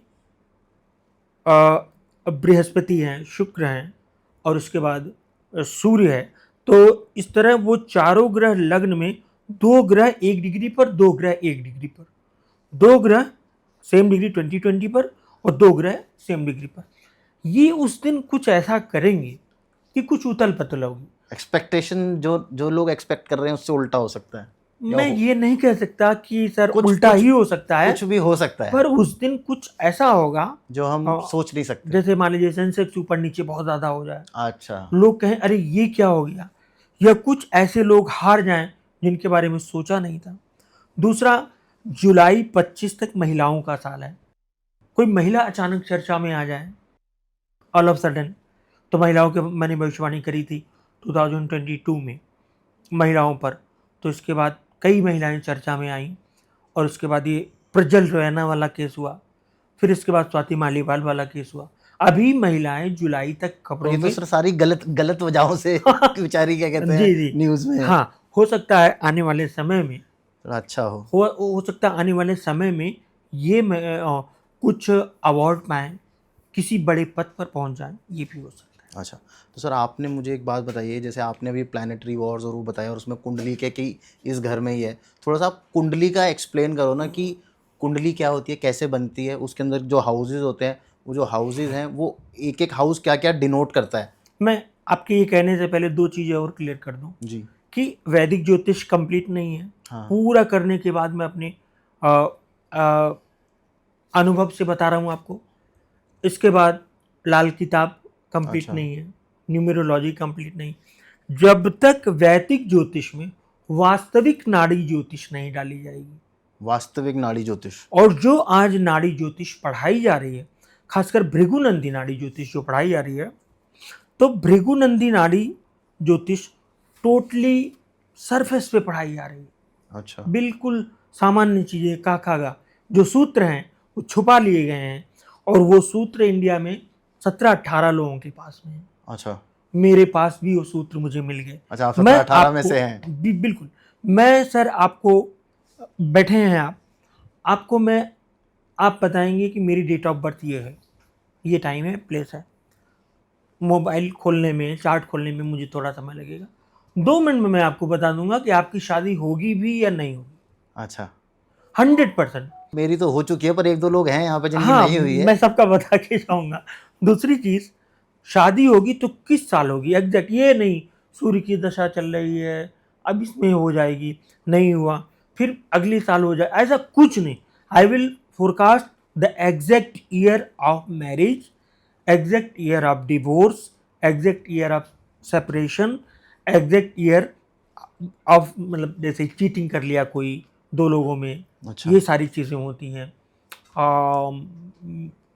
Speaker 1: बृहस्पति हैं, शुक्र हैं और उसके बाद सूर्य है। तो इस तरह वो चारों ग्रह लग्न में, 2 ग्रह 1 डिग्री पर, 2 ग्रह 1 डिग्री पर, 2 ग्रह सेम डिग्री 20-20 पर और 2 ग्रह सेम डिग्री पर। ये उस दिन कुछ ऐसा करेंगे कि कुछ उथल पुथल होगी।
Speaker 2: एक्सपेक्टेशन जो जो लोग एक्सपेक्ट कर रहे हैं उससे उल्टा हो सकता है।
Speaker 1: मैं ये नहीं कह सकता कि सर
Speaker 2: कुछ
Speaker 1: उल्टा
Speaker 2: कुछ
Speaker 1: ही हो सकता है,
Speaker 2: कुछ भी हो सकता है
Speaker 1: पर उस दिन कुछ ऐसा होगा
Speaker 2: जो हम सोच नहीं सकते।
Speaker 1: जैसे मान लीजिए सेंसेक्स ऊपर नीचे बहुत ज्यादा हो जाए,
Speaker 2: अच्छा।
Speaker 1: लोग कहें अरे ये क्या हो गया, या कुछ ऐसे लोग हार जाएं जिनके बारे में सोचा नहीं था। दूसरा, जुलाई 25 तक महिलाओं का साल है। कोई महिला अचानक चर्चा में आ जाए ऑल ऑफ सडन, तो महिलाओं के मैंने भविष्यवाणी करी थी 2022 में महिलाओं पर, तो इसके बाद कई महिलाएं चर्चा में आईं और उसके बाद ये प्रज्वल रैना वाला केस हुआ, फिर इसके बाद स्वाति मालीवाल वाला केस हुआ। अभी महिलाएं जुलाई तक खबरों
Speaker 2: ये तो
Speaker 1: में
Speaker 2: सर सारी गलत गलत वजहों से बेचारी क्या कहते
Speaker 1: जी
Speaker 2: हैं
Speaker 1: जी
Speaker 2: न्यूज़ में है।
Speaker 1: हाँ, हो सकता है आने वाले समय में
Speaker 2: थोड़ा अच्छा हो।
Speaker 1: हो सकता है आने वाले समय में ये कुछ अवार्ड पाएं, किसी बड़े पद पर पहुंच जाएं, ये भी हो सकता है।
Speaker 2: अच्छा, तो सर आपने मुझे एक बात बताइए, जैसे आपने अभी प्लैनेटरी वॉर्स और वो बताया और उसमें कुंडली के कि इस घर में ही है, थोड़ा सा आप कुंडली का एक्सप्लेन करो ना कि कुंडली क्या होती है, कैसे बनती है, उसके अंदर जो हाउसेज होते हैं, वो जो हाउसेज हैं वो एक एक हाउस क्या क्या डिनोट करता है।
Speaker 1: मैं आपके ये कहने से पहले 2 चीज़ें और क्लियर कर दूं
Speaker 2: जी।
Speaker 1: कि वैदिक ज्योतिष कंप्लीट नहीं है।
Speaker 2: हाँ।
Speaker 1: पूरा करने के बाद मैं अपने अ, अ, अनुभव से बता रहा हूँ आपको। इसके बाद लाल किताब कंप्लीट
Speaker 2: अच्छा।
Speaker 1: नहीं है, न्यूमेरोलॉजी कंप्लीट नहीं, जब तक वैदिक ज्योतिष में वास्तविक नाड़ी ज्योतिष नहीं डाली जाएगी।
Speaker 2: वास्तविक नाड़ी ज्योतिष।
Speaker 1: और जो आज नाड़ी ज्योतिष पढ़ाई जा रही है, खासकर भृगुनंदी नाड़ी ज्योतिष जो पढ़ाई जा रही है, तो भृगुनंदी नाड़ी ज्योतिष टोटली सरफेस पे पढ़ाई जा रही है।
Speaker 2: अच्छा।
Speaker 1: बिल्कुल सामान्य चीजें का जो सूत्र हैं वो छुपा लिए गए हैं, और वो सूत्र इंडिया में 17-18 लोगों के पास में है।
Speaker 2: अच्छा।
Speaker 1: मेरे पास भी वो सूत्र मुझे मिल गए।
Speaker 2: अच्छा, आप
Speaker 1: मैं
Speaker 2: 17-18 में
Speaker 1: आपको-
Speaker 2: से हैं।
Speaker 1: बिल्कुल। मैं सर आपको, बैठे हैं आपको मैं, आप बताएंगे कि मेरी डेट ऑफ बर्थ ये है, ये टाइम है, प्लेस है, मोबाइल खोलने में, चार्ट खोलने में मुझे थोड़ा समय लगेगा, 2 मिनट में मैं आपको बता दूंगा कि आपकी शादी होगी भी या नहीं होगी।
Speaker 2: अच्छा।
Speaker 1: 100%।
Speaker 2: मेरी तो हो चुकी है, पर 1-2 लोग हैं यहाँ पे जिनकी
Speaker 1: हाँ,
Speaker 2: नहीं हुई है।
Speaker 1: मैं सबका बता के जाऊंगा। दूसरी चीज, शादी होगी तो किस साल होगी एग्जैक्ट ये नहीं, सूर्य की दशा चल रही है, अब इसमें हो जाएगी, नहीं हुआ फिर अगले साल हो जाए, ऐसा कुछ नहीं। I will forecast the exact year of marriage, exact year of divorce, exact year of separation, exact year of, मतलब जैसे चीटिंग कर लिया कोई 2 लोगों में,
Speaker 2: अच्छा।
Speaker 1: ये सारी चीज़ें होती हैं।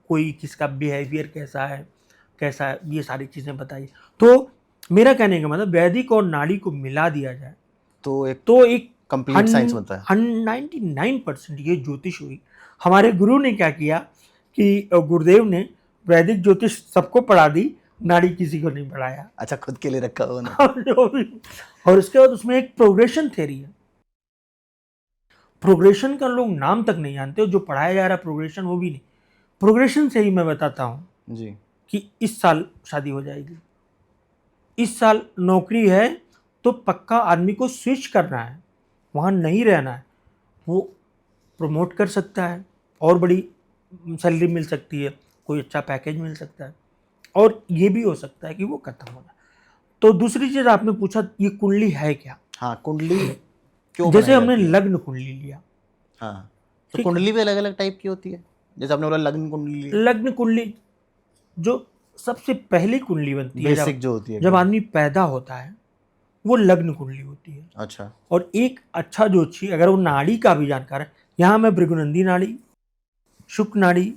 Speaker 1: कोई किसका बिहेवियर कैसा है, ये सारी चीज़ें बताइए। तो मेरा कहने का मतलब, वैदिक और नाड़ी को मिला दिया जाए
Speaker 2: तो एक
Speaker 1: एक
Speaker 2: कंप्लीट साइंस बनता है।
Speaker 1: 99% ये ज्योतिष हुई। हमारे गुरु ने क्या किया कि गुरुदेव ने वैदिक ज्योतिष सबको पढ़ा दी, नाड़ी किसी को नहीं पढ़ाया।
Speaker 2: अच्छा, खुद के लिए रखा हुआ ना।
Speaker 1: और उसके बाद उसमें एक प्रोग्रेशन थ्योरी है। प्रोग्रेशन का लोग नाम तक नहीं जानते, जो पढ़ाया जा रहा है प्रोग्रेशन वो भी नहीं। प्रोग्रेशन से ही मैं बताता हूँ
Speaker 2: जी।
Speaker 1: कि इस साल शादी हो जाएगी, इस साल नौकरी है तो पक्का आदमी को स्विच करना है, वहाँ नहीं रहना है, वो प्रमोट कर सकता है, और बड़ी सैलरी मिल सकती है, कोई अच्छा पैकेज मिल सकता है, और ये भी हो सकता है कि वो खत्म हो जाए। तो दूसरी चीज़ आपने पूछा, ये कुंडली है क्या?
Speaker 2: हाँ, कुंडली क्यों
Speaker 1: जैसे
Speaker 2: बनाई
Speaker 1: हमने
Speaker 2: जाती है?
Speaker 1: लग्न कुंडली लिया,
Speaker 2: हाँ, तो
Speaker 1: ठीक है,
Speaker 2: कुंडली भी अलग अलग टाइप की होती है, जैसे आपने बोला लग्न कुंडली ली,
Speaker 1: लग्न कुंडली जो सबसे पहली कुंडली बनती है
Speaker 2: बेसिक जो होती है
Speaker 1: जब
Speaker 2: एकदम।
Speaker 1: आदमी पैदा होता है, वो लग्न कुंडली होती है।
Speaker 2: अच्छा।
Speaker 1: और एक अच्छा ज्योतिषी अगर वो नाड़ी का भी जानकार है, यहाँ मैं भृगुनंदी नाड़ी, शुक्र नाड़ी,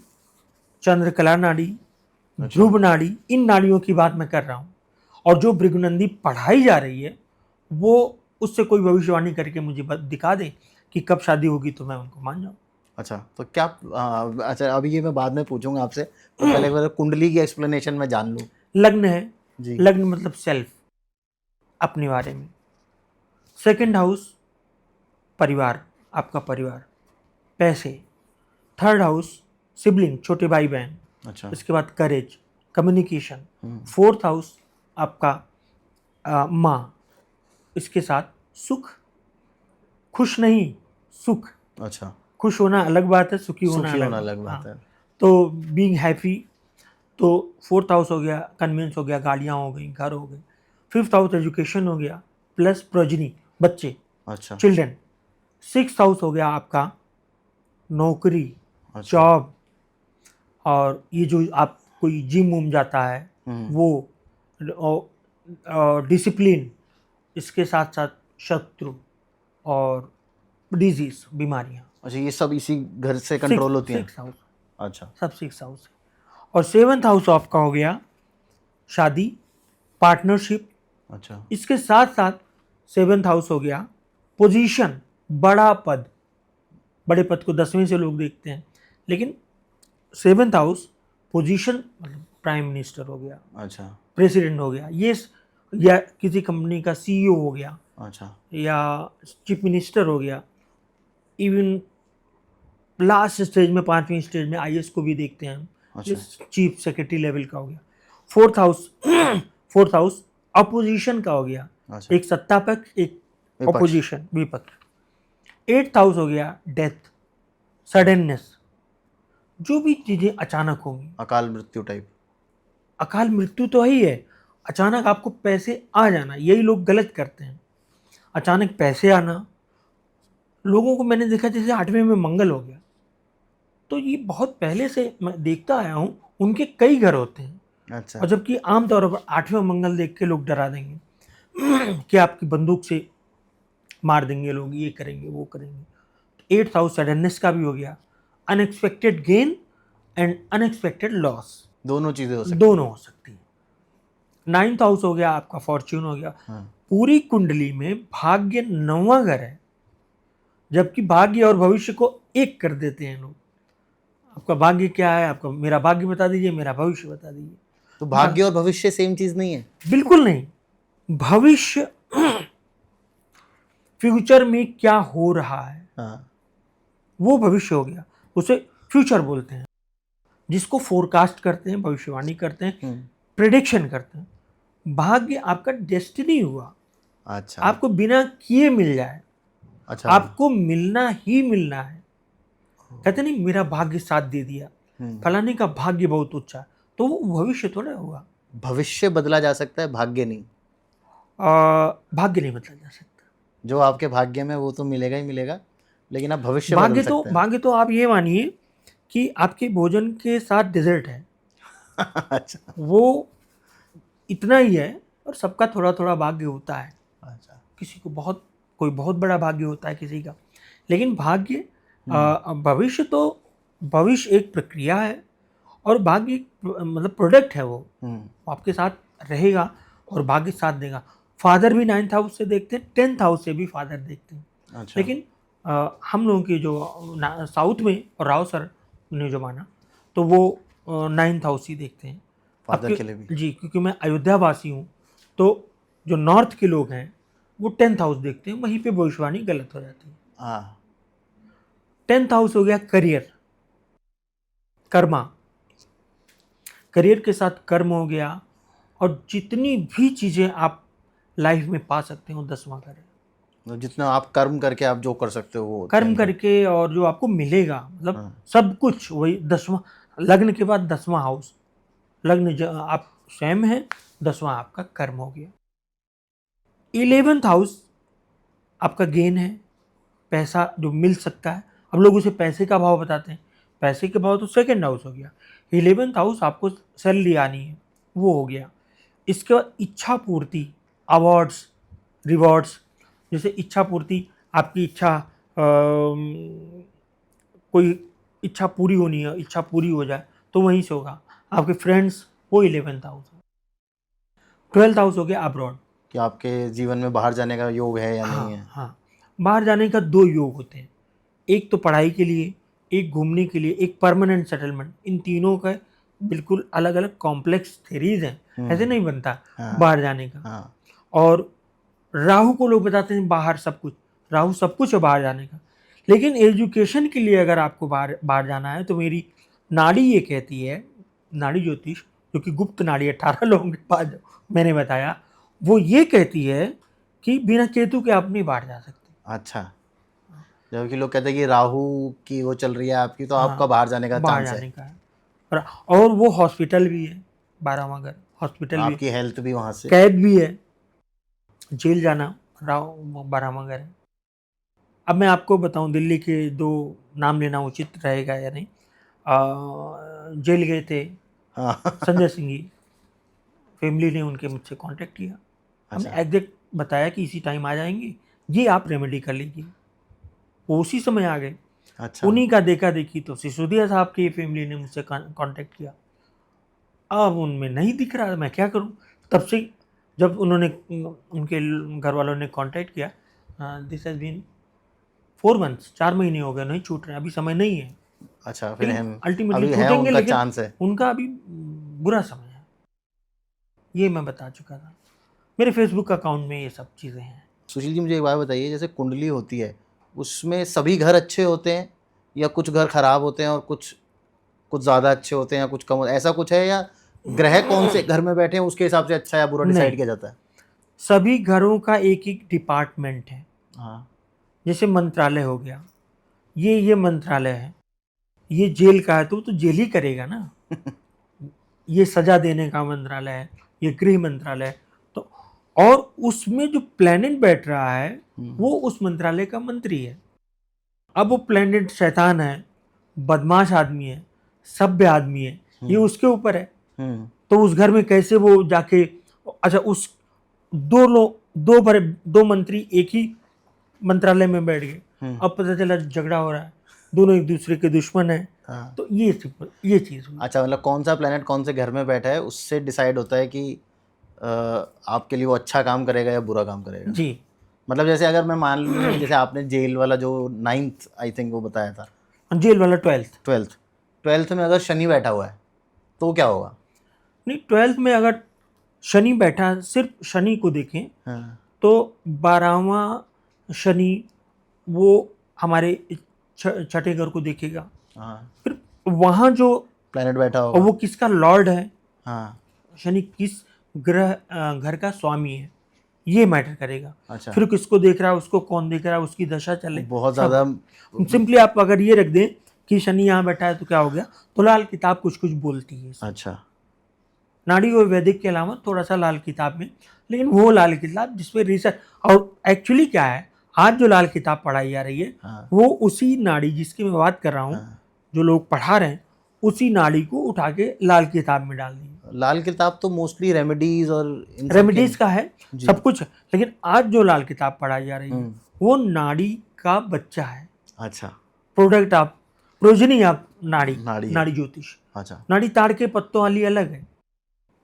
Speaker 1: चंद्रकला नाड़ी, ध्रुव नाड़ी, इन नाड़ियों की बात मैं कर रहा हूँ। और जो भृगुनंदी पढ़ाई जा रही है, वो उससे कोई भविष्यवाणी करके मुझे दिखा दे कि कब शादी होगी, तो मैं उनको मान जाऊँ।
Speaker 2: अच्छा, तो क्या अच्छा, अभी ये मैं बाद में पूछूंगा आपसे, तो पहले एक बार कुंडली की एक्सप्लेनेशन मैं जान लूँ।
Speaker 1: लग्न है,
Speaker 2: जी।
Speaker 1: लग्न मतलब सेल्फ, अपने बारे में। सेकंड हाउस परिवार, आपका परिवार, पैसे। थर्ड हाउस सिबलिंग, छोटे भाई बहन।
Speaker 2: अच्छा।
Speaker 1: इसके बाद करेज, कम्युनिकेशन। फोर्थ हाउस आपका माँ, इसके साथ सुख, खुश नहीं, सुख।
Speaker 2: अच्छा,
Speaker 1: खुश होना अलग बात है, सुखी होना
Speaker 2: सुखी
Speaker 1: अलग
Speaker 2: होना
Speaker 1: बात
Speaker 2: अलग
Speaker 1: है।
Speaker 2: बात
Speaker 1: हाँ,
Speaker 2: है।
Speaker 1: तो बीइंग हैप्पी। तो फोर्थ हाउस हो गया कन्वेंस, हो गया गाड़ियाँ हो गई, घर हो गए। फिफ्थ हाउस एजुकेशन हो गया, प्लस प्रोजनी, बच्चे,
Speaker 2: अच्छा।
Speaker 1: चिल्ड्रन। सिक्स हाउस हो गया आपका नौकरी,
Speaker 2: अच्छा।
Speaker 1: जॉब, और ये जो आप कोई जिम उम जाता है वो, डिसिप्लिन। इसके साथ साथ शत्रु और डिजीज, बीमारियाँ।
Speaker 2: अच्छा, ये सब इसी घर से
Speaker 1: सिक्स
Speaker 2: कंट्रोल होती हैं।
Speaker 1: सिक्स हाउस,
Speaker 2: अच्छा।
Speaker 1: सब सिक्स हाउस है। और सेवन्थ हाउस आपका हो गया शादी, पार्टनरशिप।
Speaker 2: अच्छा।
Speaker 1: इसके साथ साथ सेवन्थ हाउस हो गया पोजीशन, बड़ा पद। बड़े पद को 10वें से लोग देखते हैं, लेकिन सेवन्थ हाउस पोजीशन, मतलब प्राइम मिनिस्टर हो गया,
Speaker 2: अच्छा।
Speaker 1: प्रेसिडेंट हो गया, ये या किसी कंपनी का सीईओ हो गया,
Speaker 2: अच्छा।
Speaker 1: या चीफ मिनिस्टर हो गया। इवन लास्ट स्टेज में, 5वीं स्टेज में आईएएस को भी देखते हैं हम, ये
Speaker 2: अच्छा।
Speaker 1: चीफ सेक्रेटरी लेवल का हो गया। Fourth house fourth house opposition का हो गया,
Speaker 2: अच्छा।
Speaker 1: एक सत्ता पक्ष, एक
Speaker 2: विपक्ष।
Speaker 1: अपोजिशन, विपक्ष। एट्थ हाउस हो गया डेथ, सडननेस, जो भी चीजें अचानक होंगी।
Speaker 2: अकाल मृत्यु टाइप।
Speaker 1: अकाल मृत्यु तो ही है, अचानक आपको पैसे आ जाना, यही लोग गलत करते हैं। अचानक पैसे आना, लोगों को मैंने देखा जैसे 8वें में मंगल हो गया, तो ये बहुत पहले से मैं देखता आया हूँ, उनके कई घर होते हैं,
Speaker 2: अच्छा।
Speaker 1: और जबकि आमतौर पर 8वें मंगल देख के लोग डरा देंगे कि आपकी बंदूक से मार देंगे लोग, ये करेंगे वो करेंगे। 8th हाउस सडननेस का भी हो गया, unexpected gain and unexpected loss,
Speaker 2: दोनों चीजें हो सकती
Speaker 1: दोनों हो सकती है। 9th हाउस हो गया आपका फॉर्च्यून हो गया।
Speaker 2: हाँ।
Speaker 1: पूरी कुंडली में भाग्य 9वां घर है, जबकि भाग्य और भविष्य को एक कर देते हैं लोग। आपका भाग्य क्या है, आपका मेरा भाग्य बता दीजिए, मेरा भविष्य बता दीजिए।
Speaker 2: तो भाग्य और भविष्य सेम चीज नहीं है?
Speaker 1: बिल्कुल नहीं। भविष्य फ्यूचर में क्या हो रहा है
Speaker 2: हाँ।
Speaker 1: वो भविष्य हो गया, उसे फ्यूचर बोलते हैं। जिसको फोरकास्ट करते हैं, भविष्यवाणी करते हैं, प्रेडिक्शन करते हैं। भाग्य आपका डेस्टिनी हुआ,
Speaker 2: अच्छा।
Speaker 1: आपको बिना किए मिल जाए,
Speaker 2: अच्छा।
Speaker 1: आपको मिलना ही मिलना है। कहते नहीं मेरा भाग्य साथ दे दिया, फलाने का भाग्य बहुत ऊंचा, तो वो भविष्य थोड़ा होगा।
Speaker 2: भविष्य बदला जा सकता है, भाग्य नहीं।
Speaker 1: भाग्य नहीं बदला जा सकता।
Speaker 2: जो आपके भाग्य में वो तो मिलेगा ही मिलेगा, लेकिन आप भविष्य बदल सकते हैं।
Speaker 1: भाग्य तो आप ये मानिए कि आपके भोजन के साथ डेजर्ट है।
Speaker 2: अच्छा।
Speaker 1: वो इतना ही है, और सबका थोड़ा थोड़ा भाग्य होता है।
Speaker 2: अच्छा।
Speaker 1: किसी को कोई बहुत बड़ा भाग्य होता है किसी का, लेकिन भाग्य भविष्य तो भविष्य एक प्रक्रिया है, और भाग्य एक मतलब प्रोडक्ट है। वो आपके साथ रहेगा और भाग्य साथ देगा। फादर भी 9th हाउस से देखते हैं, 10th हाउस से भी फादर देखते हैं।
Speaker 2: अच्छा।
Speaker 1: लेकिन हम लोगों की जो साउथ में और राव सर ने जो माना, तो वो 9th हाउस ही देखते हैं
Speaker 2: फादर के लिए भी।
Speaker 1: जी, क्योंकि मैं अयोध्यावासी हूँ, तो जो नॉर्थ के लोग हैं वो 10th हाउस देखते हैं, वहीं पे भविष्यवाणी गलत हो जाती है।
Speaker 2: हाँ।
Speaker 1: 10th हाउस हो गया करियर, कर्मा। करियर के साथ कर्म हो गया, और जितनी भी चीज़ें आप लाइफ में पा सकते हो 10वां घर है।
Speaker 2: तो जितना आप कर्म करके आप जो कर सकते हो वो
Speaker 1: कर्म
Speaker 2: 10th
Speaker 1: करके और जो आपको मिलेगा, मतलब
Speaker 2: हाँ।
Speaker 1: सब कुछ वही 10वां। लग्न के बाद 10वां हाउस, आप स्वयं हैं, 10वां आपका कर्म हो गया। 11th हाउस आपका गेन है, पैसा जो मिल सकता है। अब लोग उसे पैसे का भाव बताते हैं, पैसे के भाव तो सेकंड हाउस हो गया। 11th हाउस आपको सैलरी आनी है, वो हो गया। इसके बाद इच्छा पूर्ति, अवार्ड्स, रिवॉर्ड्स। जैसे इच्छा पूर्ति, आपकी इच्छा कोई इच्छा पूरी होनी है, इच्छा पूरी हो जाए तो वहीं से होगा। आपके फ्रेंड्स, वो 11th हाउस है। 12th हाउस हो गया अब्रॉड,
Speaker 2: कि आपके जीवन में बाहर जाने का योग है या नहीं है।
Speaker 1: हाँ। बाहर जाने का 2 योग होते हैं, एक तो पढ़ाई के लिए, एक घूमने के लिए, एक परमानेंट सेटलमेंट। इन तीनों का बिल्कुल अलग अलग कॉम्प्लेक्स थेरीज हैं, ऐसे नहीं बनता बाहर जाने का।
Speaker 2: हाँ।
Speaker 1: और राहु को लोग बताते हैं बाहर सब कुछ, राहु सब कुछ है बाहर जाने का। लेकिन एजुकेशन के लिए अगर आपको बाहर जाना है, तो मेरी नाड़ी ये कहती है, नाड़ी ज्योतिष जो कि गुप्त नाड़ी 18 लोगों के पास मैंने बताया, वो ये कहती है कि बिना केतु के आप नहीं बाहर जा सकते।
Speaker 2: अच्छा। जबकि लोग कहते हैं कि राहु की वो चल रही है आपकी, तो आपका बाहर जाने का
Speaker 1: बाहर
Speaker 2: चांस
Speaker 1: जाने
Speaker 2: है।
Speaker 1: का है। और वो हॉस्पिटल भी है, 12वां घर हॉस्पिटल भी,
Speaker 2: आपकी हेल्थ भी वहाँ से।
Speaker 1: कैद भी है, जेल जाना 12वां घर है। अब मैं आपको बताऊं, दिल्ली के 2 नाम लेना उचित रहेगा या नहीं। जेल गए थे
Speaker 2: हाँ।
Speaker 1: संजय सिंह जी, फैमिली ने उनके मुझसे कांटेक्ट किया, हमने
Speaker 2: अच्छा।
Speaker 1: एग्जैक्ट बताया कि इसी टाइम आ जाएंगे, ये आप रेमेडी कर लीजिए। वो उसी समय आ गए।
Speaker 2: अच्छा।
Speaker 1: उन्हीं का देखा देखी तो सिसोदिया साहब की फैमिली ने मुझसे कांटेक्ट किया। अब उनमें नहीं दिख रहा, मैं क्या करूं। तब से जब उन्होंने, उनके घर वालों ने कांटेक्ट किया, दिस हैज़ बीन 4 मंथ्स, 4 महीने हो गए, नहीं छूट रहे, अभी समय नहीं है।
Speaker 2: अच्छा। फिर
Speaker 1: लेकिन
Speaker 2: हम
Speaker 1: अल्टीमेटली
Speaker 2: अभी है,
Speaker 1: छूटेंगे,
Speaker 2: उनका
Speaker 1: लेकिन
Speaker 2: चांस है।
Speaker 1: उनका अभी बुरा समय है, ये मैं बता चुका था। मेरे फेसबुक अकाउंट में ये सब चीज़ें हैं।
Speaker 2: सुशील जी, मुझे एक बात बताइए, जैसे कुंडली होती है उसमें सभी घर अच्छे होते हैं, या कुछ घर खराब होते हैं और कुछ कुछ ज़्यादा अच्छे होते हैं या कुछ कम, ऐसा कुछ है, या ग्रह कौन से घर में बैठे हैं उसके हिसाब से अच्छा या बुरा डिसाइड किया जाता है?
Speaker 1: सभी घरों का एक एक डिपार्टमेंट है।
Speaker 2: हाँ।
Speaker 1: जैसे मंत्रालय हो गया, ये मंत्रालय है, ये जेल का है तो जेल ही करेगा ना। ये सजा देने का मंत्रालय है, ये गृह मंत्रालय है। तो और उसमें जो प्लैनेट बैठ रहा है वो उस मंत्रालय का मंत्री है। अब वो प्लैनेट शैतान है, बदमाश आदमी है, सभ्य आदमी है, ये उसके ऊपर है। तो उस घर में कैसे वो जाके, अच्छा उस दो मंत्री एक ही मंत्रालय में बैठ गए, अब पता चला झगड़ा हो रहा है, दोनों एक दूसरे के दुश्मन है।
Speaker 2: हाँ।
Speaker 1: तो ये चीज़ हुई।
Speaker 2: अच्छा, मतलब कौन सा प्लेनेट कौन से घर में बैठा है उससे डिसाइड होता है कि आपके लिए वो अच्छा काम करेगा या बुरा काम करेगा।
Speaker 1: जी
Speaker 2: मतलब जैसे अगर मैं मान लूँ, जैसे आपने जेल वाला जो 9th आई थिंक वो बताया था,
Speaker 1: जेल वाला 12th।
Speaker 2: 12th में अगर शनि बैठा हुआ है तो क्या होगा?
Speaker 1: नहीं, 12th में अगर शनि बैठा, सिर्फ शनि को देखें
Speaker 2: हाँ।
Speaker 1: तो 12वां शनि वो हमारे छठे घर को देखेगा।
Speaker 2: हाँ,
Speaker 1: फिर वहाँ जो
Speaker 2: प्लेनेट बैठा
Speaker 1: और
Speaker 2: होगा।
Speaker 1: वो किसका लॉर्ड है,
Speaker 2: हाँ।
Speaker 1: शनि किस ग्रह घर का स्वामी है, ये मैटर करेगा।
Speaker 2: अच्छा,
Speaker 1: फिर किसको देख रहा है, उसको कौन देख रहा है, उसकी दशा चले,
Speaker 2: बहुत
Speaker 1: सब।
Speaker 2: ज़्यादा।
Speaker 1: सिंपली आप अगर ये रख दें कि शनि यहाँ बैठा है तो क्या हो गया, तो लाल किताब कुछ कुछ बोलती है इसमें।
Speaker 2: अच्छा।
Speaker 1: नाड़ी और वैदिक के अलावा थोड़ा सा लाल किताब में, लेकिन वो लाल किताब जिसपे रिसर्च, और एक्चुअली क्या है, आज जो लाल किताब पढ़ाई जा रही है
Speaker 2: हाँ।
Speaker 1: वो उसी नाड़ी जिसकी मैं बात कर रहा हूँ,
Speaker 2: हाँ।
Speaker 1: जो लोग पढ़ा रहे हैं, उसी नाड़ी को उठा के लाल किताब में डाल दी।
Speaker 2: लाल किताब तो मोस्टली रेमेडीज और इन सब
Speaker 1: रेमेडीज का है,
Speaker 2: जी।
Speaker 1: सब कुछ है, लेकिन आज जो लाल किताब पढ़ाई जा रही है वो नाड़ी का बच्चा है,
Speaker 2: अच्छा,
Speaker 1: प्रोडक्ट ऑफ प्रोजनी ऑफ नाड़ी,
Speaker 2: नाड़ी है।
Speaker 1: नाड़ी ज्योतिष।
Speaker 2: अच्छा,
Speaker 1: नाड़ी ताड़ के पत्तों वाली अलग है,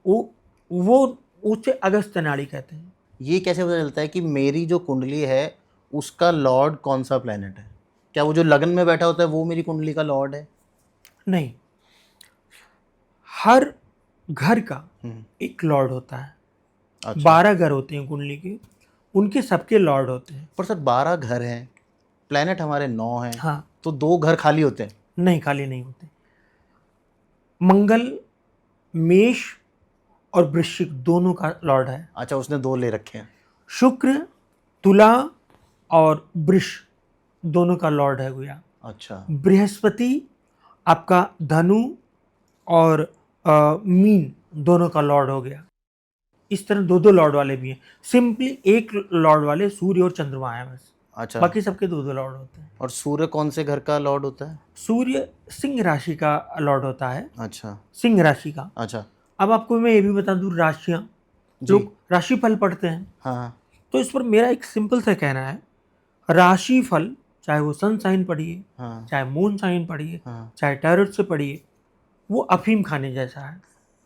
Speaker 1: वो उसे अगस्त नाड़ी कहते हैं।
Speaker 2: ये कैसे पता चलता है कि मेरी जो कुंडली है उसका लॉर्ड कौन सा प्लेनेट है? क्या वो जो लगन में बैठा होता है वो मेरी कुंडली का लॉर्ड है?
Speaker 1: नहीं, हर घर का एक लॉर्ड होता है।
Speaker 2: अच्छा।
Speaker 1: 12 घर होते हैं कुंडली के, उनके सबके लॉर्ड होते हैं।
Speaker 2: पर सर 12 घर हैं, प्लेनेट हमारे 9 हैं,
Speaker 1: हाँ,
Speaker 2: तो 2 घर खाली होते हैं।
Speaker 1: नहीं खाली नहीं होते। मंगल मेष और वृश्चिक दोनों का लॉर्ड है।
Speaker 2: अच्छा, उसने 2 ले रखे हैं।
Speaker 1: शुक्र तुला और वृष दोनों का लॉर्ड है गुया।
Speaker 2: अच्छा।
Speaker 1: बृहस्पति आपका धनु और मीन दोनों का लॉर्ड हो गया। इस तरह दो दो लॉर्ड वाले भी हैं। सिंपली एक लॉर्ड वाले सूर्य और चंद्रमा है बस,
Speaker 2: अच्छा,
Speaker 1: बाकी सबके दो दो लॉर्ड होते हैं।
Speaker 2: और सूर्य कौन से घर का लॉर्ड होता है?
Speaker 1: सूर्य सिंह राशि का लॉर्ड होता है,
Speaker 2: अच्छा।
Speaker 1: सिंह राशि का।
Speaker 2: अच्छा।
Speaker 1: अब आपको मैं ये भी बता दूं, राशियां,
Speaker 2: जी।
Speaker 1: लोग राशिफल पढ़ते हैं,
Speaker 2: हाँ।
Speaker 1: तो इस पर मेरा एक सिंपल सा कहना है, राशिफल चाहे वो सन साइन पढ़िए,
Speaker 2: हाँ।
Speaker 1: चाहे मून साइन पढ़िए,
Speaker 2: हाँ।
Speaker 1: चाहे टैरोट से पढ़िए, वो अफीम खाने जैसा है।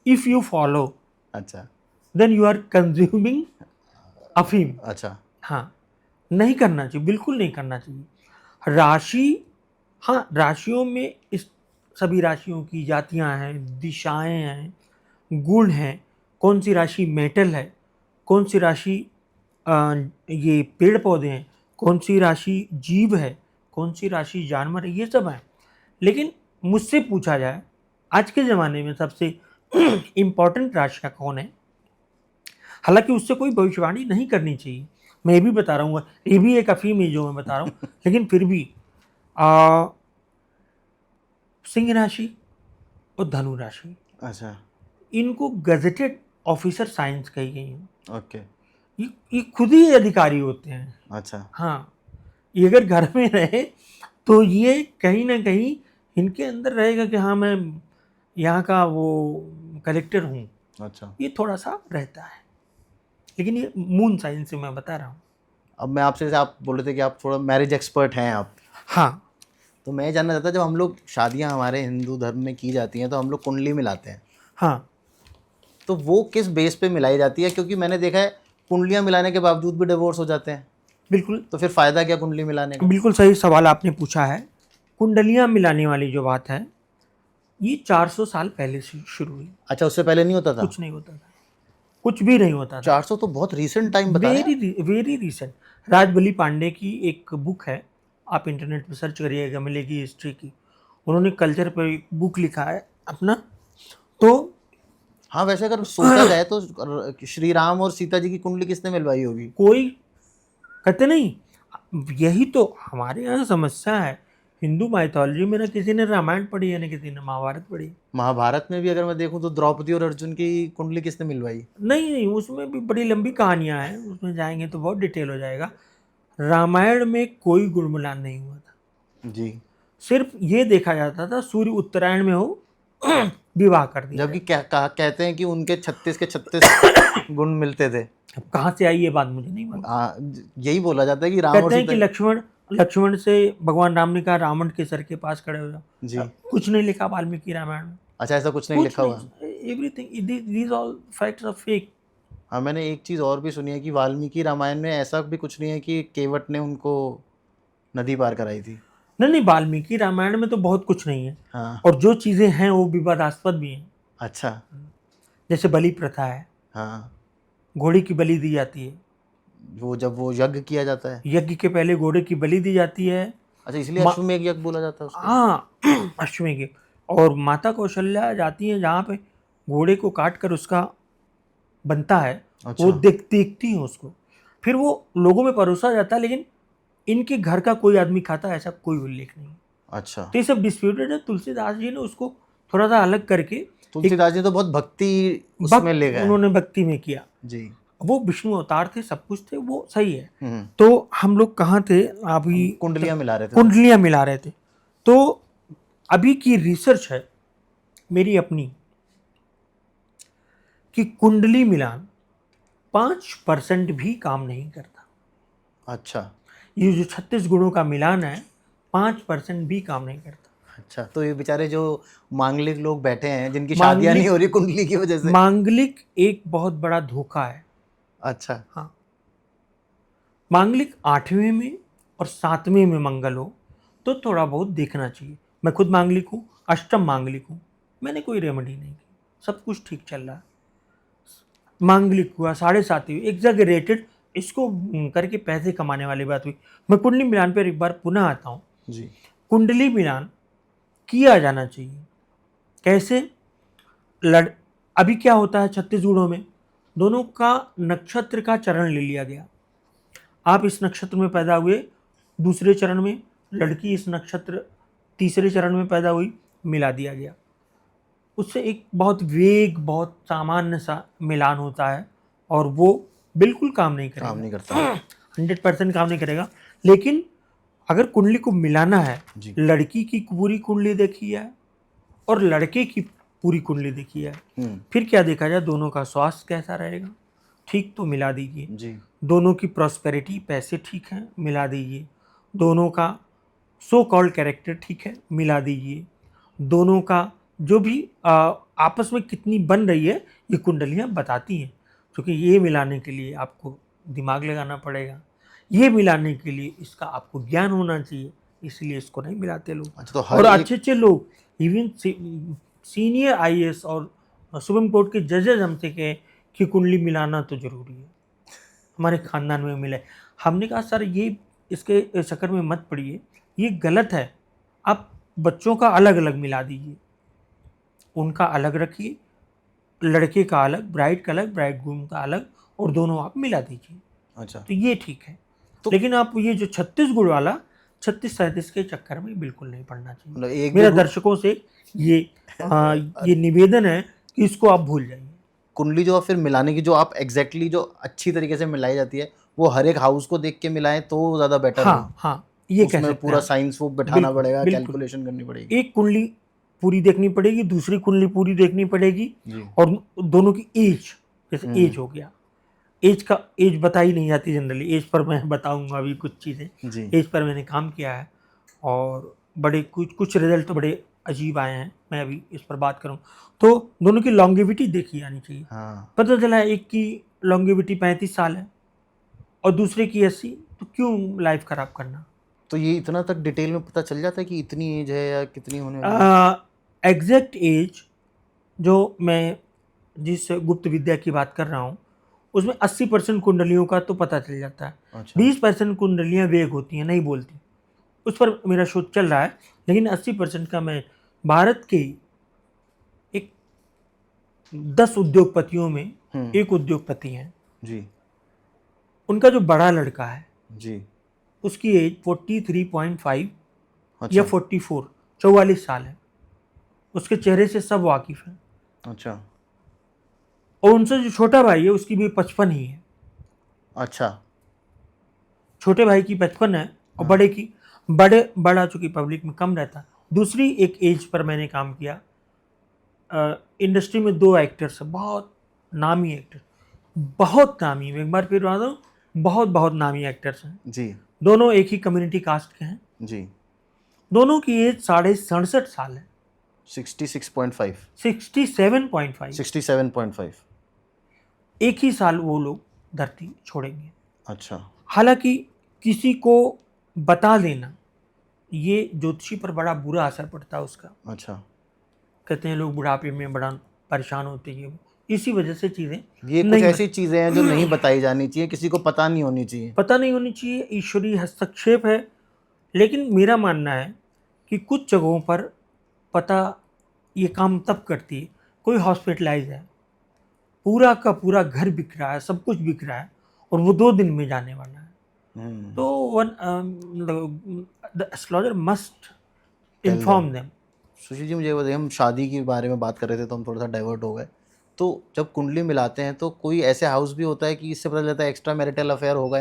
Speaker 1: इफ़ यू फॉलो
Speaker 2: अच्छा।
Speaker 1: देन यू आर कंज्यूमिंग अफीम।
Speaker 2: अच्छा।
Speaker 1: हाँ, नहीं करना चाहिए, बिल्कुल नहीं करना चाहिए। राशि, हाँ, राशियों में इस सभी राशियों की जातियां हैं, दिशाएं हैं, गुण हैं, कौन सी राशि मेटल है, कौन सी राशि ये पेड़ पौधे हैं, कौन सी राशि जीव है, कौन सी राशि जानवर है, ये सब है। लेकिन मुझसे पूछा जाए आज के ज़माने में सबसे इम्पोर्टेंट राशियाँ कौन है, हालांकि उससे कोई भविष्यवाणी नहीं करनी चाहिए, मैं ये भी बता रहा हूँ, ये भी एक अफीम है जो मैं बता रहा हूँ, लेकिन फिर भी सिंह राशि और धनु राशि,
Speaker 2: अच्छा।
Speaker 1: इनको गजेटेड ऑफिसर साइंस कही गई है।
Speaker 2: ओके।
Speaker 1: ये खुद ही अधिकारी होते हैं।
Speaker 2: अच्छा।
Speaker 1: हाँ, ये अगर घर में रहे तो ये कहीं ना कहीं इनके अंदर रहेगा कि हाँ मैं यहाँ का वो कलेक्टर हूँ,
Speaker 2: अच्छा।
Speaker 1: ये थोड़ा सा रहता है, लेकिन ये मून साइंस से मैं बता रहा हूँ।
Speaker 2: अब मैं आपसे, जैसे आप बोल रहे थे कि आप थोड़ा मैरिज एक्सपर्ट हैं आप,
Speaker 1: हाँ
Speaker 2: तो मैं ये जानना चाहता, जब हम लोग शादियां हमारे हिंदू धर्म में की जाती हैं तो हम लोग कुंडली मिलाते हैं,
Speaker 1: हाँ,
Speaker 2: तो वो किस बेस पे मिलाई जाती है? क्योंकि मैंने देखा है कुंडलियां मिलाने के बावजूद भी डिवोर्स हो जाते हैं,
Speaker 1: बिल्कुल
Speaker 2: तो फिर फ़ायदा क्या कुंडली मिलाने का?
Speaker 1: बिल्कुल सही सवाल आपने पूछा है। कुंडलियाँ मिलाने वाली जो बात है, ये 400 साल पहले से शुरू हुई।
Speaker 2: अच्छा, उससे पहले नहीं होता था?
Speaker 1: कुछ नहीं होता था, कुछ भी नहीं होता था।
Speaker 2: 400 तो बहुत रीसेंट टाइम बताया।
Speaker 1: Very recent. राजबली पांडे की एक बुक है, आप इंटरनेट पर सर्च करिएगा, मिलेगी हिस्ट्री की। उन्होंने कल्चर पर एक बुक लिखा है अपना। तो
Speaker 2: हाँ, वैसे अगर सोचा जाए तो श्री राम और सीता जी की कुंडली किसने मिलवाई होगी?
Speaker 1: कोई कहते नहीं, यही तो हमारे यहाँ समस्या है। हिंदू माइथोलॉजी में ना किसी ने रामायण पढ़ी है, ना किसी ने महाभारत पढ़ी।
Speaker 2: महाभारत में भी अगर मैं देखूं तो द्रौपदी और अर्जुन की कुंडली किसने मिलवाई?
Speaker 1: नहीं, उसमें भी बड़ी लंबी कहानियाँ हैं, उसमें जाएंगे तो बहुत डिटेल हो जाएगा। रामायण में कोई गुण मिलान नहीं हुआ था।
Speaker 2: जी।
Speaker 1: सिर्फ ये देखा जाता था सूर्य उत्तरायण में हो विवाह कर दिया।
Speaker 2: जबकि कहते हैं कि उनके 36 के 36 गुण मिलते थे।
Speaker 1: अब कहाँ से आई ये बात मुझे नहीं मालूम।
Speaker 2: हाँ, यही बोला जाता है कि राम और
Speaker 1: कहते हैं कि
Speaker 2: सीता।
Speaker 1: लक्ष्मण से भगवान राम ने कहा रावण के सर के पास खड़े हो जाओ।
Speaker 2: जी।
Speaker 1: कुछ नहीं लिखा वाल्मीकि रामायण में,
Speaker 2: अच्छा, ऐसा कुछ नहीं
Speaker 1: कुछ
Speaker 2: लिखा हुआ।
Speaker 1: नहीं। Everything these all facts are fake.
Speaker 2: हाँ, मैंने एक चीज़ और भी सुनी है कि वाल्मीकि रामायण में ऐसा भी कुछ नहीं है कि केवट ने उनको नदी पार कराई थी।
Speaker 1: नहीं नहीं, वाल्मीकि रामायण में तो बहुत कुछ नहीं है,
Speaker 2: हाँ।
Speaker 1: और जो चीजें हैं वो विवादास्पद भी हैं।
Speaker 2: अच्छा।
Speaker 1: जैसे बलि प्रथा है,
Speaker 2: हाँ,
Speaker 1: घोड़े की बलि दी जाती है,
Speaker 2: वो जब वो यज्ञ किया जाता है।
Speaker 1: यज्ञ के पहले घोड़े की बलि दी जाती है।
Speaker 2: अच्छा, इसलिए
Speaker 1: मा-
Speaker 2: अश्वमेध यज्ञ बोला जाता है उसको।
Speaker 1: हाँ अश्वमेध। और माता कौशल्या जाती है जहाँ पे घोड़े को काट कर उसका बनता है,
Speaker 2: अच्छा।
Speaker 1: वो देखती हैं उसको, फिर वो लोगों में परोसा जाता है, लेकिन इनके घर का कोई आदमी खाता है ऐसा कोई उल्लेख नहीं।
Speaker 2: अच्छा,
Speaker 1: तो ये सब डिस्प्यूटेड है। तुलसीदास जी ने उसको थोड़ा सा अलग करके एक
Speaker 2: तुलसीदास जी तो बहुत भक्ति उसमें ले गए।
Speaker 1: उन्होंने भक्ति में किया।
Speaker 2: जी।
Speaker 1: वो विष्णु अवतार थे, सब कुछ थे, वो सही है।
Speaker 2: हम्म।
Speaker 1: तो हम लोग कहाँ थे अभी?
Speaker 2: कुंडलियां मिला रहे थे।
Speaker 1: कुंडलियां मिला रहे थे। तो अभी की रिसर्च है मेरी अपनी कि कुंडली मिलान 5% भी काम नहीं करता।
Speaker 2: अच्छा।
Speaker 1: ये जो 36 गुणों का मिलान है 5% भी काम नहीं करता।
Speaker 2: अच्छा, तो ये बेचारे जो मांगलिक लोग बैठे हैं जिनकी शादियां नहीं हो रही कुंडली की वजह से।
Speaker 1: मांगलिक एक बहुत बड़ा धोखा है।
Speaker 2: अच्छा।
Speaker 1: हाँ, मांगलिक 8वें में और 7वें में मंगल हो तो थोड़ा बहुत देखना चाहिए। मैं खुद मांगलिक हूँ, अष्टम मांगलिक हूँ, मैंने कोई रेमेडी नहीं की, सब कुछ ठीक चल रहा है। मांगलिक हुआ 7.5 हुई, एग्जैगरेटेड, इसको करके पैसे कमाने वाली बात हुई। मैं कुंडली मिलान पर एक बार पुनः आता हूँ।
Speaker 2: जी।
Speaker 1: कुंडली मिलान किया जाना चाहिए। कैसे? अभी क्या होता है 36 गुणों में, दोनों का नक्षत्र का चरण ले लिया गया। आप इस नक्षत्र में पैदा हुए, दूसरे चरण में, लड़की इस नक्षत्र तीसरे चरण में पैदा हुई, मिला दिया गया। उससे एक बहुत वेग, बहुत सामान्य सा मिलान होता है और वो बिल्कुल काम नहीं करेगा,
Speaker 2: काम नहीं करता।
Speaker 1: 100% काम नहीं करेगा। लेकिन अगर कुंडली को मिलाना है,
Speaker 2: जी।
Speaker 1: लड़की की पूरी कुंडली देखी है और लड़के की पूरी कुंडली देखी है, फिर क्या देखा जाए, दोनों का स्वास्थ्य कैसा रहेगा, ठीक तो मिला दीजिए।
Speaker 2: जी।
Speaker 1: दोनों की प्रॉस्पेरिटी, पैसे ठीक हैं, मिला दीजिए। दोनों का सो कॉल्ड कैरेक्टर ठीक है, मिला दीजिए। दोनों का जो भी आपस में कितनी बन रही है ये कुंडलियाँ बताती हैं। क्योंकि ये मिलाने के लिए आपको दिमाग लगाना पड़ेगा, ये मिलाने के लिए इसका आपको ज्ञान होना चाहिए, इसलिए इसको नहीं मिलाते लोग।
Speaker 2: अच्छा, तो
Speaker 1: और
Speaker 2: हर
Speaker 1: अच्छे अच्छे लोग, इवन सीनियर आईएएस और सुप्रीम कोर्ट के जजेज हमसे कहे कि कुंडली मिलाना तो जरूरी है, हमारे खानदान में मिले। हमने कहा सर ये इसके चक्कर में मत पड़िए, ये गलत है। आप बच्चों का अलग अलग मिला दीजिए, उनका अलग रखिए, लड़के का अलग, ब्राइड का अलग, ब्राइड ग्रूम का अलग, और दोनों आप मिला दीजिए।
Speaker 2: अच्छा,
Speaker 1: तो ये ठीक है।
Speaker 2: तो
Speaker 1: लेकिन आप ये जो 36 गुण वाला 36-37 के चक्कर में बिल्कुल नहीं पड़ना
Speaker 2: मतलब
Speaker 1: चाहिए।
Speaker 2: एक
Speaker 1: मेरा
Speaker 2: भी
Speaker 1: दर्शकों से ये निवेदन है कि इसको आप भूल जाइए।
Speaker 2: कुंडली जो फिर मिलाने की जो आप एग्जैक्टली जो अच्छी तरीके से मिलाई जाती है वो हर एक हाउस को देख के मिलाएं तो ज़्यादा बेटर हो।
Speaker 1: हाँ हाँ, ये कह
Speaker 2: उसमें
Speaker 1: सकते
Speaker 2: पूरा
Speaker 1: हैं।
Speaker 2: साइंस वो बैठाना
Speaker 1: बिल्कुल,
Speaker 2: पड़ेगा,
Speaker 1: बिल्कुल।
Speaker 2: कैलकुलेशन करनी पड़ेगी।
Speaker 1: एक कुंडली पूरी देखनी पड़ेगी, दूसरी कुंडली पूरी देखनी पड़ेगी,
Speaker 2: जी।
Speaker 1: और दोनों की एज, जैसे एज
Speaker 2: हम्म।
Speaker 1: हो गया, एज बताई नहीं जाती जनरली। एज पर मैं बताऊंगा अभी कुछ चीज़ें।
Speaker 2: जी।
Speaker 1: एज पर मैंने काम किया है और बड़े कुछ रिजल्ट तो बड़े अजीब आए हैं, मैं अभी इस पर बात करूँ। तो दोनों की लॉन्गेविटी देखी जानी चाहिए।
Speaker 2: हाँ।
Speaker 1: पता चला एक की लॉन्गेविटी 35 साल है और दूसरे की 80, तो क्यों लाइफ खराब करना।
Speaker 2: तो ये इतना तक डिटेल में पता चल जाता है कि इतनी एज है या कितनी होने वाली है?
Speaker 1: एग्जैक्ट एज जो मैं जिस गुप्त विद्या की बात कर रहा हूँ उसमें 80% कुंडलियों का तो पता चल जाता है।
Speaker 2: अच्छा।
Speaker 1: 20% कुंडलियाँ वेग होती हैं, नहीं बोलती, उस पर मेरा शोध चल रहा है। लेकिन 80% का मैं भारत के एक 10 उद्योगपतियों में एक उद्योगपति हैं,
Speaker 2: जी।
Speaker 1: उनका जो बड़ा लड़का है
Speaker 2: जी।
Speaker 1: उसकी एज 43.5
Speaker 2: अच्छा।
Speaker 1: या 44 साल है। उसके चेहरे से सब वाकिफ हैं।
Speaker 2: अच्छा।
Speaker 1: और उनसे जो छोटा भाई है उसकी भी 55 ही है।
Speaker 2: अच्छा।
Speaker 1: छोटे भाई की 55 है और बड़े की बड़ा चूंकि पब्लिक में कम रहता। दूसरी एक एज पर मैंने काम किया, इंडस्ट्री में 2 एक्टर्स हैं, बहुत नामी एक्टर, बहुत नामी, मैं एक बार फिर बता दूं, बहुत बहुत नामी एक्टर्स हैं।
Speaker 2: जी
Speaker 1: दोनों एक ही कम्युनिटी कास्ट के हैं।
Speaker 2: जी।
Speaker 1: दोनों की एज 67.5 साल है।
Speaker 2: 66.5
Speaker 1: 67.5।
Speaker 2: 67.5।
Speaker 1: एक ही साल वो लोग धरती छोड़ेंगे।
Speaker 2: अच्छा
Speaker 1: हालांकि किसी को बता देना, ये ज्योतिषी पर बड़ा बुरा असर पड़ता है उसका।
Speaker 2: अच्छा।
Speaker 1: कहते हैं लोग बुढ़ापे में बड़ा परेशान होते हैं, इसी वजह से चीज़ें
Speaker 2: ये कुछ
Speaker 1: नहीं
Speaker 2: ऐसी चीज़ें हैं जो नहीं बताई जानी चाहिए, किसी को पता नहीं होनी चाहिए।
Speaker 1: पता नहीं होनी चाहिए, ईश्वरीय हस्तक्षेप है। लेकिन मेरा मानना है कि कुछ जगहों पर पता ये काम तब करती है, कोई हॉस्पिटलाइज है, पूरा का पूरा घर बिक रहा है, सब कुछ बिक रहा है, और वो 2 दिन में जाने वाला है, तो one the astrologer must
Speaker 2: Tell them।
Speaker 1: Inform them.
Speaker 2: Sushil ji मुझे बताइए, हम शादी के बारे में बात कर रहे थे तो हम थोड़ा सा डाइवर्ट हो गए। तो जब कुंडली मिलाते हैं तो कोई ऐसे हाउस भी होता है कि इससे पता चलता है एक्स्ट्रा मैरिटल अफेयर होगा?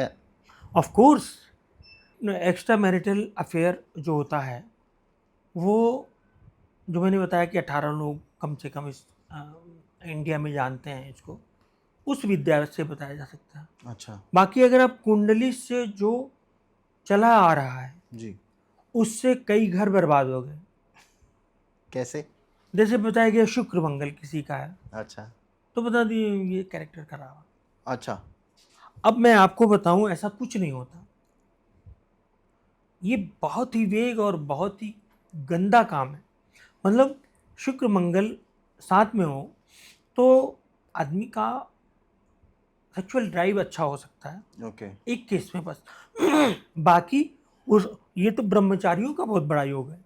Speaker 1: Of course, extra marital affair जो होता है, वो जो मैंने बताया कि 18 लोग कम से कम इस इंडिया में जानते हैं इसको, उस विद्या से बताया जा सकता है।
Speaker 2: अच्छा
Speaker 1: बाकी अगर आप कुंडली से जो चला आ रहा है,
Speaker 2: जी।
Speaker 1: उससे कई घर बर्बाद हो गए।
Speaker 2: कैसे?
Speaker 1: जैसे बताया गया शुक्र मंगल किसी का है,
Speaker 2: अच्छा
Speaker 1: तो बता दिए ये कैरेक्टर खराब है।
Speaker 2: अच्छा।
Speaker 1: अब मैं आपको बताऊं, ऐसा कुछ नहीं होता। ये बहुत ही वेग और बहुत ही गंदा काम है। मतलब शुक्र मंगल साथ में हो तो आदमी का सेक्सुअल ड्राइव अच्छा हो सकता है,
Speaker 2: ओके।
Speaker 1: एक केस में बस। बाकी उस ये तो ब्रह्मचारियों का बहुत बड़ा योग है।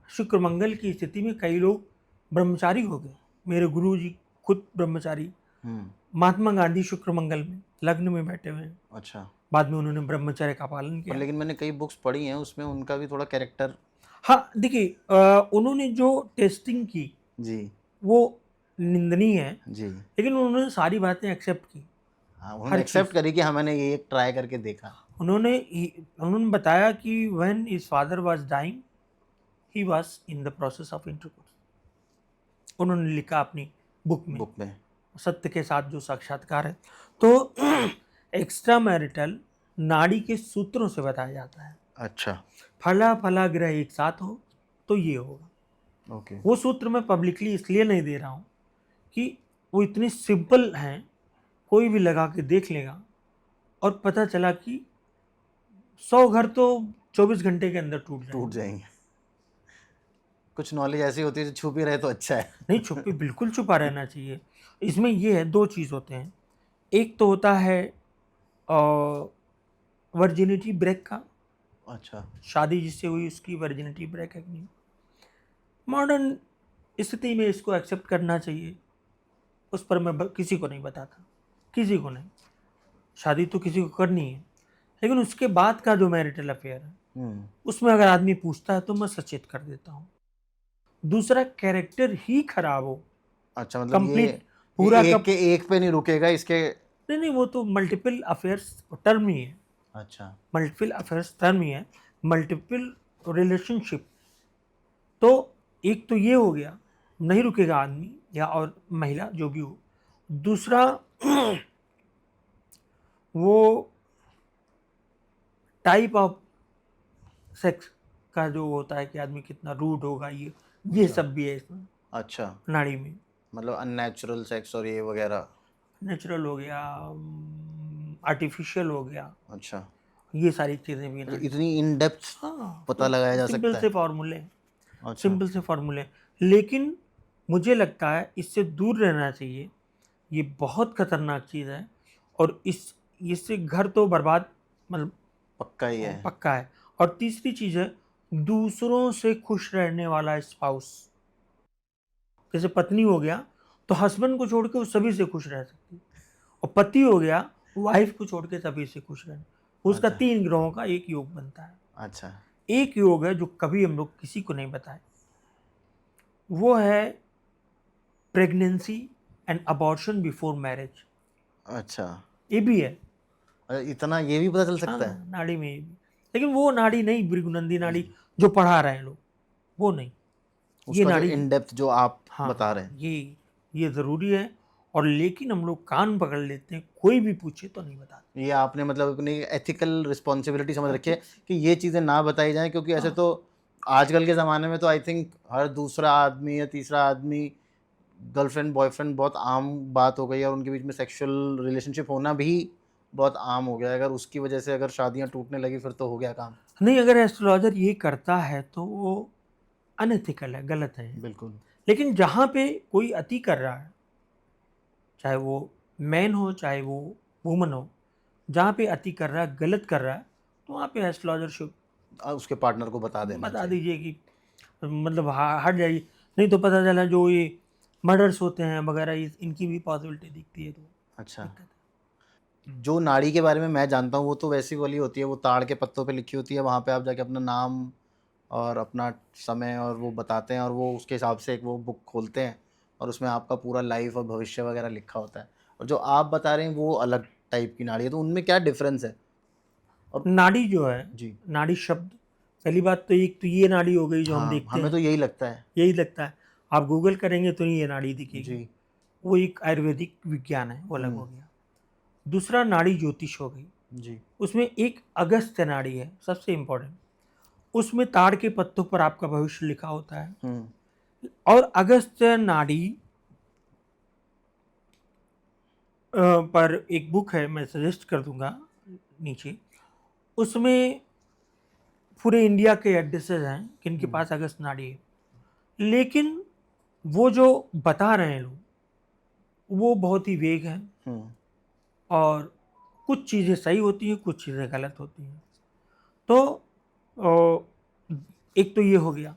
Speaker 1: शुक्र मंगल की स्थिति में कई लोग ब्रह्मचारी हो गए। मेरे गुरु जी खुद ब्रह्मचारी, महात्मा गांधी शुक्र मंगल में लग्न में बैठे हुए हैं,
Speaker 2: अच्छा।
Speaker 1: बाद में उन्होंने ब्रह्मचर्य का पालन
Speaker 2: पर
Speaker 1: किया।
Speaker 2: लेकिन मैंने कई बुक्स पढ़ी हैं, उसमें उनका भी थोड़ा कैरेक्टर।
Speaker 1: हाँ देखिए, उन्होंने जो टेस्टिंग की
Speaker 2: जी
Speaker 1: वो निंदनीय है,
Speaker 2: जी।
Speaker 1: लेकिन उन्होंने सारी बातें एक्सेप्ट की।
Speaker 2: हाँ,
Speaker 1: हर
Speaker 2: उन्होंने एक्सेप्ट
Speaker 1: चीज़
Speaker 2: करी कि हाँ मैंने ये एक ट्राई करके देखा।
Speaker 1: उन्होंने बताया कि when his father was dying, he was in the process of intercourse. उन्होंने लिखा अपनी बुक में,
Speaker 2: बुक में।
Speaker 1: सत्य के साथ जो साक्षात्कार है। तो एक्स्ट्रा मैरिटल नाड़ी के सूत्रों से बताया जाता है।
Speaker 2: अच्छा
Speaker 1: फला फला ग्रह एक साथ हो तो ये होगा।
Speaker 2: ओके।
Speaker 1: वो सूत्र मैं पब्लिकली इसलिए नहीं दे रहा हूँ कि वो इतने सिंपल हैं, कोई भी लगा के देख लेगा और पता चला कि 100 घर तो 24 घंटे के अंदर टूट
Speaker 2: टूट
Speaker 1: जाएंगे।
Speaker 2: जाएंगे। कुछ नॉलेज ऐसी होती है जो छुपी रहे तो अच्छा है।
Speaker 1: नहीं, छुपी बिल्कुल छुपा रहना चाहिए। इसमें ये है, 2 चीज़ होते हैं। एक तो होता है वर्जिनिटी ब्रेक का,
Speaker 2: अच्छा
Speaker 1: शादी जिससे हुई उसकी वर्जिनिटी ब्रेक है कि नहीं। मॉडर्न स्थिति में इसको एक्सेप्ट करना चाहिए, उस पर मैं किसी को नहीं बताता, किसी को नहीं। शादी तो किसी को करनी है, लेकिन उसके बाद का जो मैरिटल अफेयर है उसमें अगर आदमी पूछता है तो मैं सचेत कर देता हूँ। दूसरा, कैरेक्टर ही खराब हो,
Speaker 2: अच्छा। मतलब
Speaker 1: कंप्लीट
Speaker 2: ये
Speaker 1: पूरा का
Speaker 2: एक के एक पे नहीं रुकेगा इसके।
Speaker 1: नहीं नहीं, वो तो मल्टीपल अफेयर्स टर्म ही है।
Speaker 2: अच्छा
Speaker 1: मल्टीपल अफेयर्स टर्म ही है, मल्टीपल रिलेशनशिप। तो एक तो ये हो गया, नहीं रुकेगा आदमी या और महिला जो भी हो। दूसरा, वो टाइप ऑफ सेक्स का जो होता है कि आदमी कितना रूड होगा, ये
Speaker 2: अच्छा
Speaker 1: सब भी है इसमें
Speaker 2: अच्छा।
Speaker 1: नाड़ी में।
Speaker 2: मतलब अननेचुरल सेक्स और ये वगैरह।
Speaker 1: नेचुरल हो गया, आर्टिफिशियल हो गया,
Speaker 2: अच्छा।
Speaker 1: ये सारी चीज़ें भी
Speaker 2: अच्छा,
Speaker 1: नाड़ी।
Speaker 2: इतनी इन डेप्थ
Speaker 1: हाँ,
Speaker 2: पता
Speaker 1: तो
Speaker 2: लगाया जा
Speaker 1: सिंपल
Speaker 2: सकता
Speaker 1: से
Speaker 2: है।
Speaker 1: फॉर्मूले,
Speaker 2: अच्छा
Speaker 1: सिंपल से फॉर्मूले। लेकिन मुझे लगता है इससे दूर रहना चाहिए, ये बहुत खतरनाक चीज़ है। और इससे घर तो बर्बाद, मतलब
Speaker 2: पक्का ही है।
Speaker 1: पक्का है। और तीसरी चीज़ है, दूसरों से खुश रहने वाला स्पाउस। जैसे पत्नी हो गया तो हस्बैंड को छोड़ के वो सभी से खुश रह सकती है, और पति हो गया वाइफ को छोड़ के सभी से खुश रहना। उसका
Speaker 2: अच्छा
Speaker 1: 3 ग्रहों का एक योग बनता है।
Speaker 2: अच्छा
Speaker 1: एक योग है जो कभी हम लोग किसी को नहीं बताए, वो है pregnancy and abortion before marriage.
Speaker 2: अच्छा।
Speaker 1: ये भी है।
Speaker 2: इतना ये भी पता चल सकता है?
Speaker 1: हाँ, नाड़ी में ये भी, लेकिन वो नाड़ी नहीं, भृगुनंदी नाड़ी जो पढ़ा रहे हैं लोग, वो नहीं। ये
Speaker 2: उसका जो
Speaker 1: नाड़ी,
Speaker 2: इन डेप्थ जो आप
Speaker 1: हाँ
Speaker 2: बता रहे हैं।
Speaker 1: ये ज़रूरी है। और लेकिन हम लोग कान पकड़ लेते हैं, कोई भी पूछे तो नहीं बताते।
Speaker 2: ये आपने मतलब अपनी एथिकल रिस्पॉन्सिबिलिटी समझ रखी है
Speaker 1: Ethics,
Speaker 2: कि ये चीज़ें ना बताई जाएं, क्योंकि ऐसे
Speaker 1: हाँ,
Speaker 2: तो आजकल के ज़माने में तो आई थिंक हर दूसरा आदमी या तीसरा आदमी गर्लफ्रेंड बॉयफ्रेंड बहुत आम बात हो गई है, और उनके बीच में सेक्सुअल रिलेशनशिप होना भी बहुत आम हो गया है। अगर उसकी वजह से अगर शादियां टूटने लगी फिर तो हो गया काम।
Speaker 1: नहीं, अगर एस्ट्रोलॉजर ये करता है तो वो अनएथिकल है, गलत है।
Speaker 2: बिल्कुल।
Speaker 1: लेकिन जहाँ पे कोई अति कर रहा है, चाहे वो मैन हो चाहे वो वुमन हो, जहाँ पे अति कर रहा है, गलत कर रहा है, तो वहाँ पे एस्ट्रोलॉजर शुड
Speaker 2: उसके पार्टनर को बता देना
Speaker 1: बता
Speaker 2: चाहिए।
Speaker 1: दीजिए कि मतलब हट जाइए। नहीं तो पता चला जो ये मर्डर्स होते हैं वगैरह, इनकी भी पॉसिबिलिटी दिखती है, तो
Speaker 2: अच्छा,
Speaker 1: दिक्कत है।
Speaker 2: जो नाड़ी के बारे में मैं जानता हूँ वो तो वैसी वाली होती है, वो ताड़ के पत्तों पे लिखी होती है, वहाँ पे आप जाके अपना नाम और अपना समय और वो बताते हैं, और वो उसके हिसाब से एक वो बुक खोलते हैं और उसमें आपका पूरा लाइफ और भविष्य वगैरह लिखा होता है। और जो आप बता रहे हैं वो अलग टाइप की नाड़ी है, तो उनमें क्या डिफरेंस है? और
Speaker 1: नाड़ी जो है,
Speaker 2: जी,
Speaker 1: नाड़ी शब्द, पहली बात तो एक तो ये नाड़ी हो गई जो हम
Speaker 2: हाँ,
Speaker 1: देखते
Speaker 2: हमें
Speaker 1: हैं,
Speaker 2: तो यही लगता है।
Speaker 1: यही लगता है। आप गूगल करेंगे तो ये नाड़ी दिखेगी,
Speaker 2: जी।
Speaker 1: वो एक आयुर्वेदिक विज्ञान है, वो अलग हो गया। दूसरा नाड़ी ज्योतिष हो गई,
Speaker 2: जी।
Speaker 1: उसमें एक अगस्त्य नाड़ी है सबसे इम्पोर्टेंट, उसमें ताड़ के पत्तों पर आपका भविष्य लिखा होता है।
Speaker 2: हम्म।
Speaker 1: और अगस्त्य नाड़ी पर एक बुक है, मैं सजेस्ट कर दूंगा नीचे, उसमें पूरे इंडिया के एड्रेसेस हैं किनके पास अगस्त नाड़ी है। लेकिन वो जो बता रहे हैं लोग, वो बहुत ही वेग है,
Speaker 2: हम्म।
Speaker 1: और कुछ चीज़ें सही होती हैं, कुछ चीज़ें गलत होती हैं। तो एक तो ये हो गया।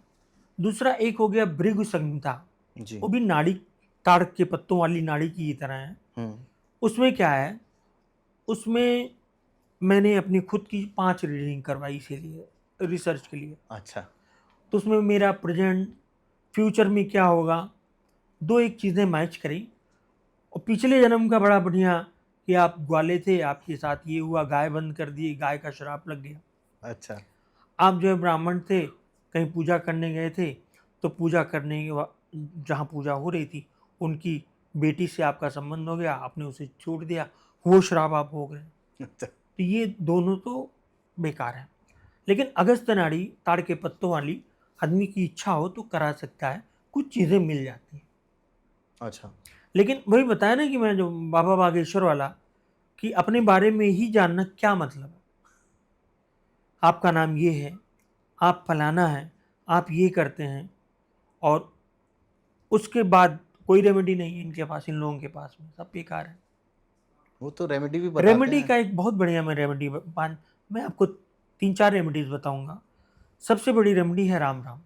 Speaker 1: दूसरा एक हो गया भृगु संहिता,
Speaker 2: जी।
Speaker 1: वो भी नाड़ी, ताड़ के पत्तों वाली नाड़ी की ही तरह है।
Speaker 2: हम्म।
Speaker 1: उसमें क्या है, उसमें मैंने अपनी खुद की 5 रीडिंग करवाई इसीलिए, रिसर्च के लिए।
Speaker 2: अच्छा।
Speaker 1: तो उसमें मेरा प्रेजेंट फ्यूचर में क्या होगा, दो एक चीज़ें मैच करी। और पिछले जन्म का बड़ा बढ़िया, कि आप ग्वाले थे, आपके साथ ये हुआ, गाय बंद कर दी, गाय का श्राप लग गया।
Speaker 2: अच्छा।
Speaker 1: आप जो है ब्राह्मण थे, कहीं पूजा करने गए थे, तो पूजा करने के जहाँ पूजा हो रही थी, उनकी बेटी से आपका संबंध हो गया, आपने उसे छोड़ दिया, वो श्राप आप भोग रहे हैं।
Speaker 2: अच्छा।
Speaker 1: तो ये दोनों तो बेकार है। लेकिन अगस्त्य नाड़ी ताड़ के पत्तों वाली, आदमी की इच्छा हो तो करा सकता है, कुछ चीज़ें मिल जाती हैं।
Speaker 2: अच्छा।
Speaker 1: लेकिन वही बताया ना कि मैं जो बाबा बागेश्वर वाला, कि अपने बारे में ही जानना क्या मतलब है। आपका नाम ये है, आप फलाना है, आप ये करते हैं, और उसके बाद कोई रेमेडी नहीं है इनके पास, इन लोगों के पास में सब बेकार है।
Speaker 2: वो तो रेमेडी भी बताते
Speaker 1: रेमेडी
Speaker 2: हैं।
Speaker 1: का एक बहुत बढ़िया मैं रेमेडी मैं आपको 3-4 रेमेडीज बताऊंगा। सबसे बड़ी रेमेडी है राम राम।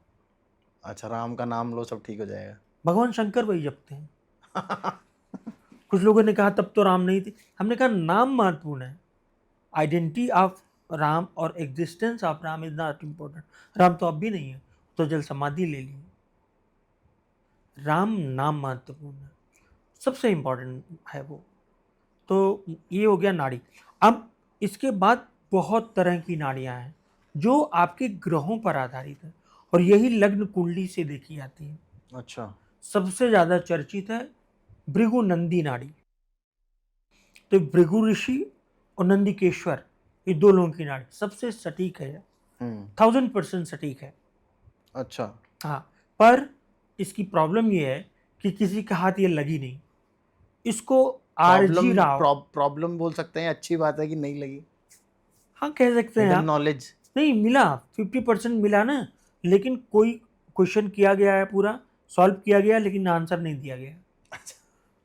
Speaker 2: अच्छा, राम का नाम लो सब ठीक हो जाएगा।
Speaker 1: भगवान शंकर वही जपते हैं। कुछ लोगों ने कहा तब तो राम नहीं थे, हमने कहा नाम महत्वपूर्ण है। आइडेंटिटी ऑफ राम और existence of Ram is not important. Ram तो अब भी नहीं है, तो जल समाधि ले ली। राम नाम महत्वपूर्ण है, सबसे इम्पोर्टेंट है वो। तो ये हो गया नाड़ी। अब इसके बाद बहुत तरह की नाड़ियां हैं जो आपके ग्रहों पर आधारित है, और यही लग्न कुंडली से देखी जाती है।
Speaker 2: अच्छा।
Speaker 1: सबसे ज्यादा चर्चित है भृगु नंदी नाड़ी। तो भृगु ऋषि और नंदिकेश्वर, ये दो लोगों की नाड़ी सबसे सटीक है, 1000% सटीक है।
Speaker 2: अच्छा।
Speaker 1: हाँ, पर इसकी प्रॉब्लम ये है कि किसी का हाथ ये लगी नहीं। इसको आरजी
Speaker 2: प्रॉब्लम
Speaker 1: राव,
Speaker 2: प्रॉब्लम बोल सकते हैं, अच्छी बात है कि नहीं लगी।
Speaker 1: हाँ कह सकते हैं
Speaker 2: हिडन
Speaker 1: आप।
Speaker 2: नॉलेज।
Speaker 1: नहीं मिला, 50% मिला ना, लेकिन कोई क्वेश्चन किया गया है, पूरा सॉल्व किया गया, लेकिन आंसर नहीं दिया गया।
Speaker 2: अच्छा।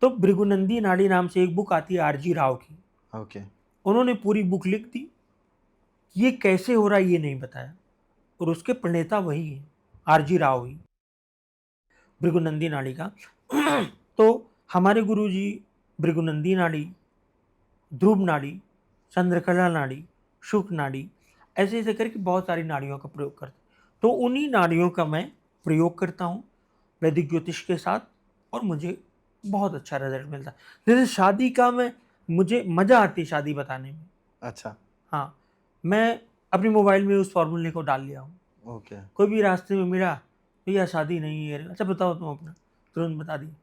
Speaker 1: तो भृगुनंदी नाड़ी नाम से एक बुक आती है आरजी राव की,
Speaker 2: ओके।
Speaker 1: उन्होंने पूरी बुक लिख दी। ये कैसे हो रहा है ये नहीं बताया, और उसके प्रणेता वही है, आरजी राव ही, भृगुनंदी नाड़ी का। तो हमारे गुरुजी भृगुनंदी नाड़ी, ध्रुव नाड़ी, चंद्रकला नाड़ी, शुक नाड़ी, ऐसे ऐसे करके बहुत सारी नाड़ियों का प्रयोग करते हैं। तो उन्हीं नाड़ियों का मैं प्रयोग करता हूँ वैदिक ज्योतिष के साथ, और मुझे बहुत अच्छा रिजल्ट मिलता है। जैसे शादी का, मैं मुझे मज़ा आती है शादी बताने में।
Speaker 2: अच्छा।
Speaker 1: हाँ, मैं अपने मोबाइल में उस फॉर्मूले को डाल लिया हूँ।
Speaker 2: ओके।
Speaker 1: कोई भी रास्ते में मिला भैया शादी नहीं है। अच्छा बताओ तुम अपना, तुरंत बता दिया।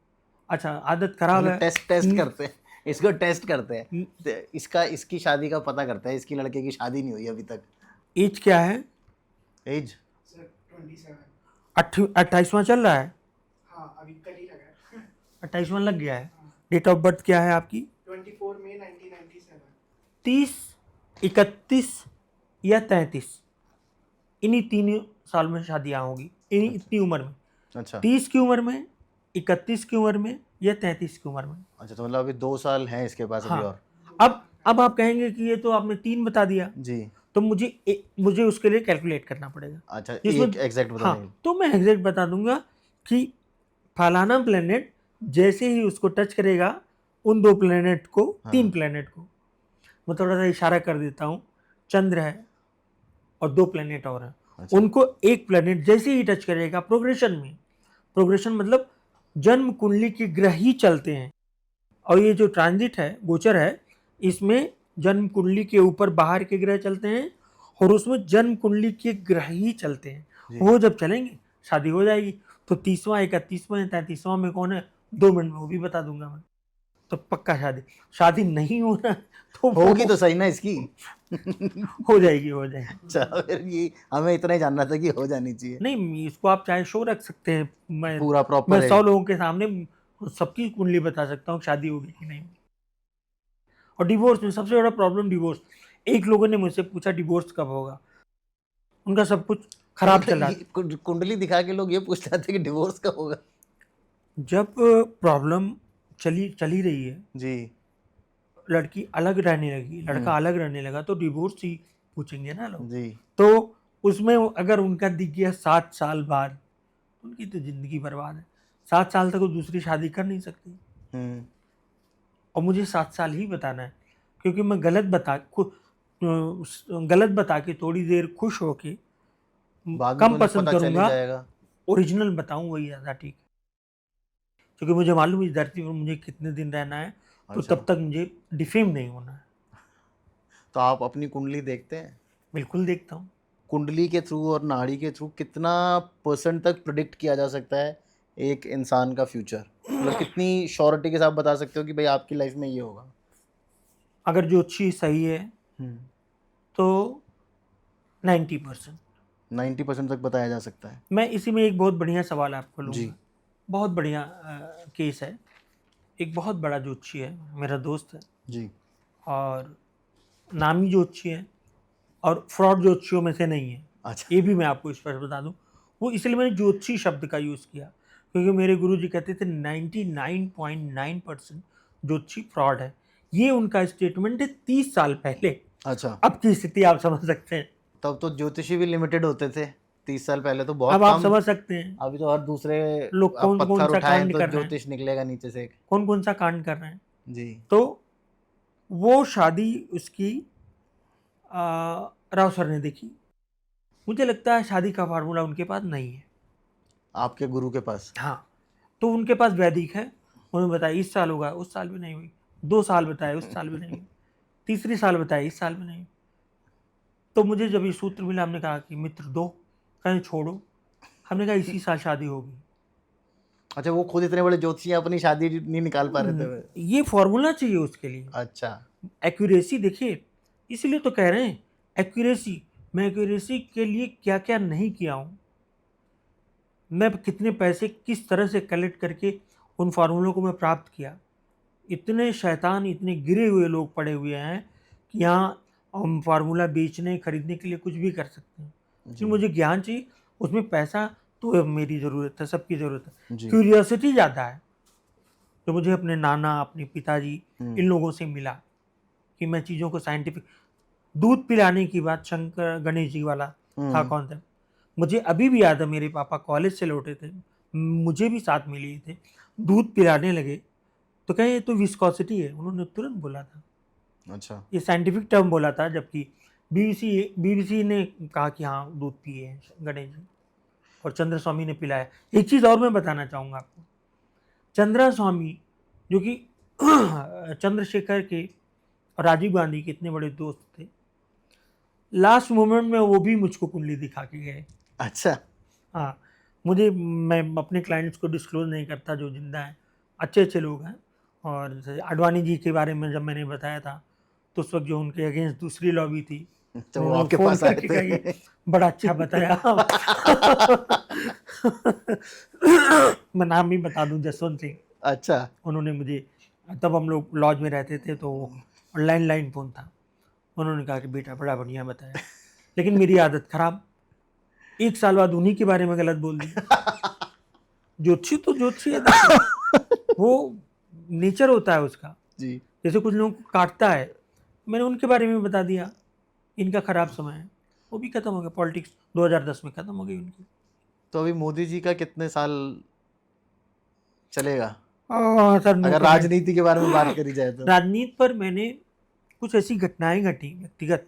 Speaker 1: अच्छा आदत खराब
Speaker 2: मतलब
Speaker 1: है।
Speaker 2: टेस्ट करते हैं, इसको टेस्ट करते हैं,
Speaker 1: हम्म,
Speaker 2: तो इसकी शादी का पता करते हैं, इसकी लड़के की शादी नहीं हुई अभी तक।
Speaker 1: एज क्या है?
Speaker 2: As
Speaker 3: sir 27।
Speaker 1: 28वां चल रहा है?
Speaker 3: हाँ अभी कल ही लगा है।
Speaker 1: 28वां लग गया है।
Speaker 3: हाँ।
Speaker 1: डेट ऑफ बर्थ क्या है आपकी?
Speaker 3: 24 मई 1997।
Speaker 1: 30, 31 या 33, इन्हीं 3 साल में शादियां होंगी, इन्हीं इतनी उम्र में।
Speaker 2: अच्छा
Speaker 1: 30 की उम्र में, 31 की उम्र में या 33 की उम्र में।
Speaker 2: अच्छा, तो मतलब अभी 2 साल हैं इसके पास अभी
Speaker 1: हाँ।
Speaker 2: और।
Speaker 1: अब आप कहेंगे कि ये तो आपने 3 बता दिया,
Speaker 2: जी
Speaker 1: तो मुझे उसके लिए कैलकुलेट करना पड़ेगा।
Speaker 2: अच्छा,
Speaker 1: जिसमें
Speaker 2: एक एग्जैक्ट बता
Speaker 1: हाँ,
Speaker 2: देंगे।
Speaker 1: तो मैं एग्जैक्ट बता दूंगा कि फलाना प्लेनेट जैसे ही उसको टच करेगा, उन 2 प्लेनेट को,
Speaker 2: हाँ।
Speaker 1: 3 प्लेनेट को, मैं थोड़ा सा इशारा कर देता हूँ। चंद्र है और 2 प्लेनेट और हैं।
Speaker 2: अच्छा।
Speaker 1: उनको एक प्लेनेट जैसे ही टच करेगा, प्रोग्रेशन मतलब जन्म कुंडली के ग्रह ही चलते हैं। और ये जो ट्रांजिट है, गोचर है, इसमें जन्म कुंडली के ऊपर बाहर के ग्रह चलते हैं और उसमें जन्म कुंडली के ग्रह ही चलते हैं।
Speaker 2: जी।
Speaker 1: वो जब चलेंगे शादी हो जाएगी। तो 30वां, 31वां, 33वां में कौन है, 2 मिनट में वो भी बता दूंगा मैं। तो पक्का शादी नहीं होना तो वो
Speaker 2: होगी तो सही ना इसकी।
Speaker 1: हो जाएगी, हो जाएगी।
Speaker 2: अच्छा, फिर ये हमें इतना ही जानना था कि हो जानी चाहिए
Speaker 1: नहीं, इसको आप चाहे शो रख सकते हैं।
Speaker 2: पूरा
Speaker 1: मैं
Speaker 2: प्रॉपर
Speaker 1: 100 लोगों के सामने सबकी कुंडली बता सकता हूँ शादी होगी कि नहीं। और डिवोर्स में सबसे बड़ा प्रॉब्लम डिवोर्स। एक लोगों ने मुझसे पूछा डिवोर्स कब होगा, उनका सब कुछ खराब चल रहा था।
Speaker 2: कुंडली दिखा के लोग ये पूछ रहे थे कि डिवोर्स कब होगा।
Speaker 1: जब प्रॉब्लम चली रही है,
Speaker 2: जी
Speaker 1: लड़की अलग रहने लगी, लड़का अलग रहने लगा, तो डिवोर्स ही पूछेंगे ना लोग।
Speaker 2: जी।
Speaker 1: तो उसमें अगर उनका दिख गया 7 साल बाद, उनकी तो जिंदगी बर्बाद है। 7 साल तक वो दूसरी शादी कर नहीं सकती।
Speaker 2: हम्म।
Speaker 1: और मुझे 7 साल ही बताना है, क्योंकि मैं गलत बता के थोड़ी देर खुश होके
Speaker 2: बाद में
Speaker 1: कम
Speaker 2: तो उन्हें
Speaker 1: पसंद
Speaker 2: पता चल ही
Speaker 1: करूंगा,
Speaker 2: जाएगा।
Speaker 1: ओरिजिनल बताऊं वही ज़्यादा ठीक है। क्योंकि मुझे मालूम है इस धरती पर मुझे कितने दिन रहना है, तो
Speaker 2: अच्छा,
Speaker 1: तब तक मुझे डिफेम नहीं होना है।
Speaker 2: तो आप अपनी कुंडली देखते हैं?
Speaker 1: बिल्कुल देखता हूँ।
Speaker 2: कुंडली के थ्रू और नाड़ी के थ्रू कितना % तक प्रिडिक्ट किया जा सकता है एक इंसान का फ्यूचर? मतलब कितनी श्योरिटी के साथ बता सकते हो कि भाई आपकी लाइफ में ये होगा?
Speaker 1: अगर ज्योतिषी सही है
Speaker 2: हम्म।
Speaker 1: तो 90%।
Speaker 2: 90% तक बताया जा सकता है।
Speaker 1: मैं इसी में एक बहुत बढ़िया सवाल आपको
Speaker 2: जी
Speaker 1: लूँगा। बहुत बढ़िया केस है। एक बहुत बड़ा ज्योतिषी है, मेरा दोस्त है,
Speaker 2: जी।
Speaker 1: और नामी ज्योतिषी है, और फ्रॉड ज्योतिषियों में से नहीं है।
Speaker 2: अच्छा।
Speaker 1: ये भी मैं आपको स्पष्ट बता दूं। वो इसलिए मैंने ज्योतिषी शब्द का यूज़ किया, क्योंकि मेरे गुरुजी कहते थे 99.9% ज्योतिषी फ्रॉड है। ये उनका स्टेटमेंट है 30 साल पहले।
Speaker 2: अच्छा,
Speaker 1: अब की स्थिति आप समझ सकते हैं।
Speaker 2: तब तो ज्योतिषी भी लिमिटेड होते थे 30 साल पहले, तो बहुत
Speaker 1: अब आप
Speaker 2: कम।
Speaker 1: समझ सकते हैं
Speaker 2: अभी तो हर दूसरे
Speaker 1: लोग
Speaker 2: आप
Speaker 1: कौन कौन
Speaker 2: पत्थर
Speaker 1: सा
Speaker 2: उठाएं
Speaker 1: कांड
Speaker 2: तो
Speaker 1: कर रहे हैं,
Speaker 2: ज्योतिष निकलेगा नीचे से एक।
Speaker 1: कौन कौन सा कांड कर रहे हैं।
Speaker 2: जी।
Speaker 1: तो वो शादी उसकी राव सर ने देखी। मुझे लगता है शादी का फार्मूला उनके पास नहीं है।
Speaker 2: आपके गुरु के पास?
Speaker 1: हाँ, तो उनके पास वैदिक है। उन्होंने बताया इस साल होगा, उस साल भी नहीं हुई। 2 साल बताए, उस साल भी नहीं हुई। तीसरी साल बताए, इस साल भी नहीं हुई। तो मुझे जब ये सूत्र मिला, हमने कहा कि मित्र दो, कहीं छोड़ो। हमने कहा इसी साल शादी होगी।
Speaker 2: अच्छा, वो खुद इतने बड़े ज्योतिषी हैं, अपनी शादी नहीं निकाल पा रहे थे वे।
Speaker 1: ये फॉर्मूला चाहिए उसके लिए,
Speaker 2: अच्छा।
Speaker 1: एक्यूरेसी देखिए। इसीलिए तो कह रहे हैं एक्यूरेसी। मैं एक्यूरेसी के लिए क्या क्या नहीं किया हूँ, मैं कितने पैसे किस तरह से कलेक्ट करके उन फार्मूलों को मैं प्राप्त किया। इतने शैतान, इतने गिरे हुए लोग पड़े हुए हैं कि यहाँ हम फार्मूला बेचने खरीदने के लिए कुछ भी कर सकते हैं।
Speaker 2: जी।
Speaker 1: कि मुझे ज्ञान चाहिए, उसमें पैसा तो मेरी ज़रूरत है, सबकी ज़रूरत है।
Speaker 2: जी।
Speaker 1: क्यूरियोसिटी ज़्यादा है। तो मुझे अपने नाना, अपने पिताजी, इन लोगों से मिला कि मैं चीज़ों को साइंटिफिक। दूध पिलाने की बात, शंकर गणेश जी वाला था कॉन्सेप्ट। मुझे अभी भी याद है, मेरे पापा कॉलेज से लौटे थे, मुझे भी साथ में लिए थे, दूध पिलाने लगे, तो कहे ये तो विस्कोसिटी है, उन्होंने तुरंत बोला था।
Speaker 2: अच्छा।
Speaker 1: ये साइंटिफिक टर्म बोला था, जबकि बीबीसी ने कहा कि हाँ दूध पिए हैं गणेश जी, और चंद्र स्वामी ने पिलाया। एक चीज़ और मैं बताना चाहूँगा आपको। चंद्रा स्वामी जो कि चंद्रशेखर के और राजीव गांधी के इतने बड़े दोस्त थे, लास्ट मोमेंट में वो भी मुझको कुंडली दिखा के गए।
Speaker 2: अच्छा।
Speaker 1: हाँ, मुझे मैं अपने क्लाइंट्स को डिस्क्लोज नहीं करता जो जिंदा हैं, अच्छे अच्छे लोग हैं। और जैसे आडवाणी जी के बारे में जब मैंने बताया था तो उस वक्त जो उनके अगेंस्ट दूसरी लॉबी थी,
Speaker 2: तो वो
Speaker 1: उन्होंने
Speaker 2: आपके
Speaker 1: फ़ोन
Speaker 2: पास आए
Speaker 1: करके
Speaker 2: थे।
Speaker 1: कहा ये बड़ा अच्छा बताया। मैं नाम ही बता दूं, जसवंत सिंह।
Speaker 2: अच्छा।
Speaker 1: उन्होंने मुझे, तब हम लोग लॉज में रहते थे तो लैंडलाइन फ़ोन था, उन्होंने कहा कि बेटा बड़ा बढ़िया बताया। लेकिन मेरी आदत खराब, 1 साल बाद उन्हीं के बारे में गलत बोल दिया। ज्योतिषी तो ज्योतिषी है, देखिए वो नेचर होता है उसका।
Speaker 2: जी।
Speaker 1: जैसे कुछ लोगों को काटता है, मैंने उनके बारे में बता दिया इनका खराब समय है, वो भी खत्म हो गया। पॉलिटिक्स 2010 में खत्म हो गई उनकी।
Speaker 2: तो अभी मोदी जी का कितने साल चलेगा,
Speaker 1: सर नो
Speaker 2: अगर
Speaker 1: कमेंट।
Speaker 2: राजनीति के बारे में बात करी जाए तो?
Speaker 1: राजनीति पर मैंने कुछ ऐसी घटनाएं घटी व्यक्तिगत,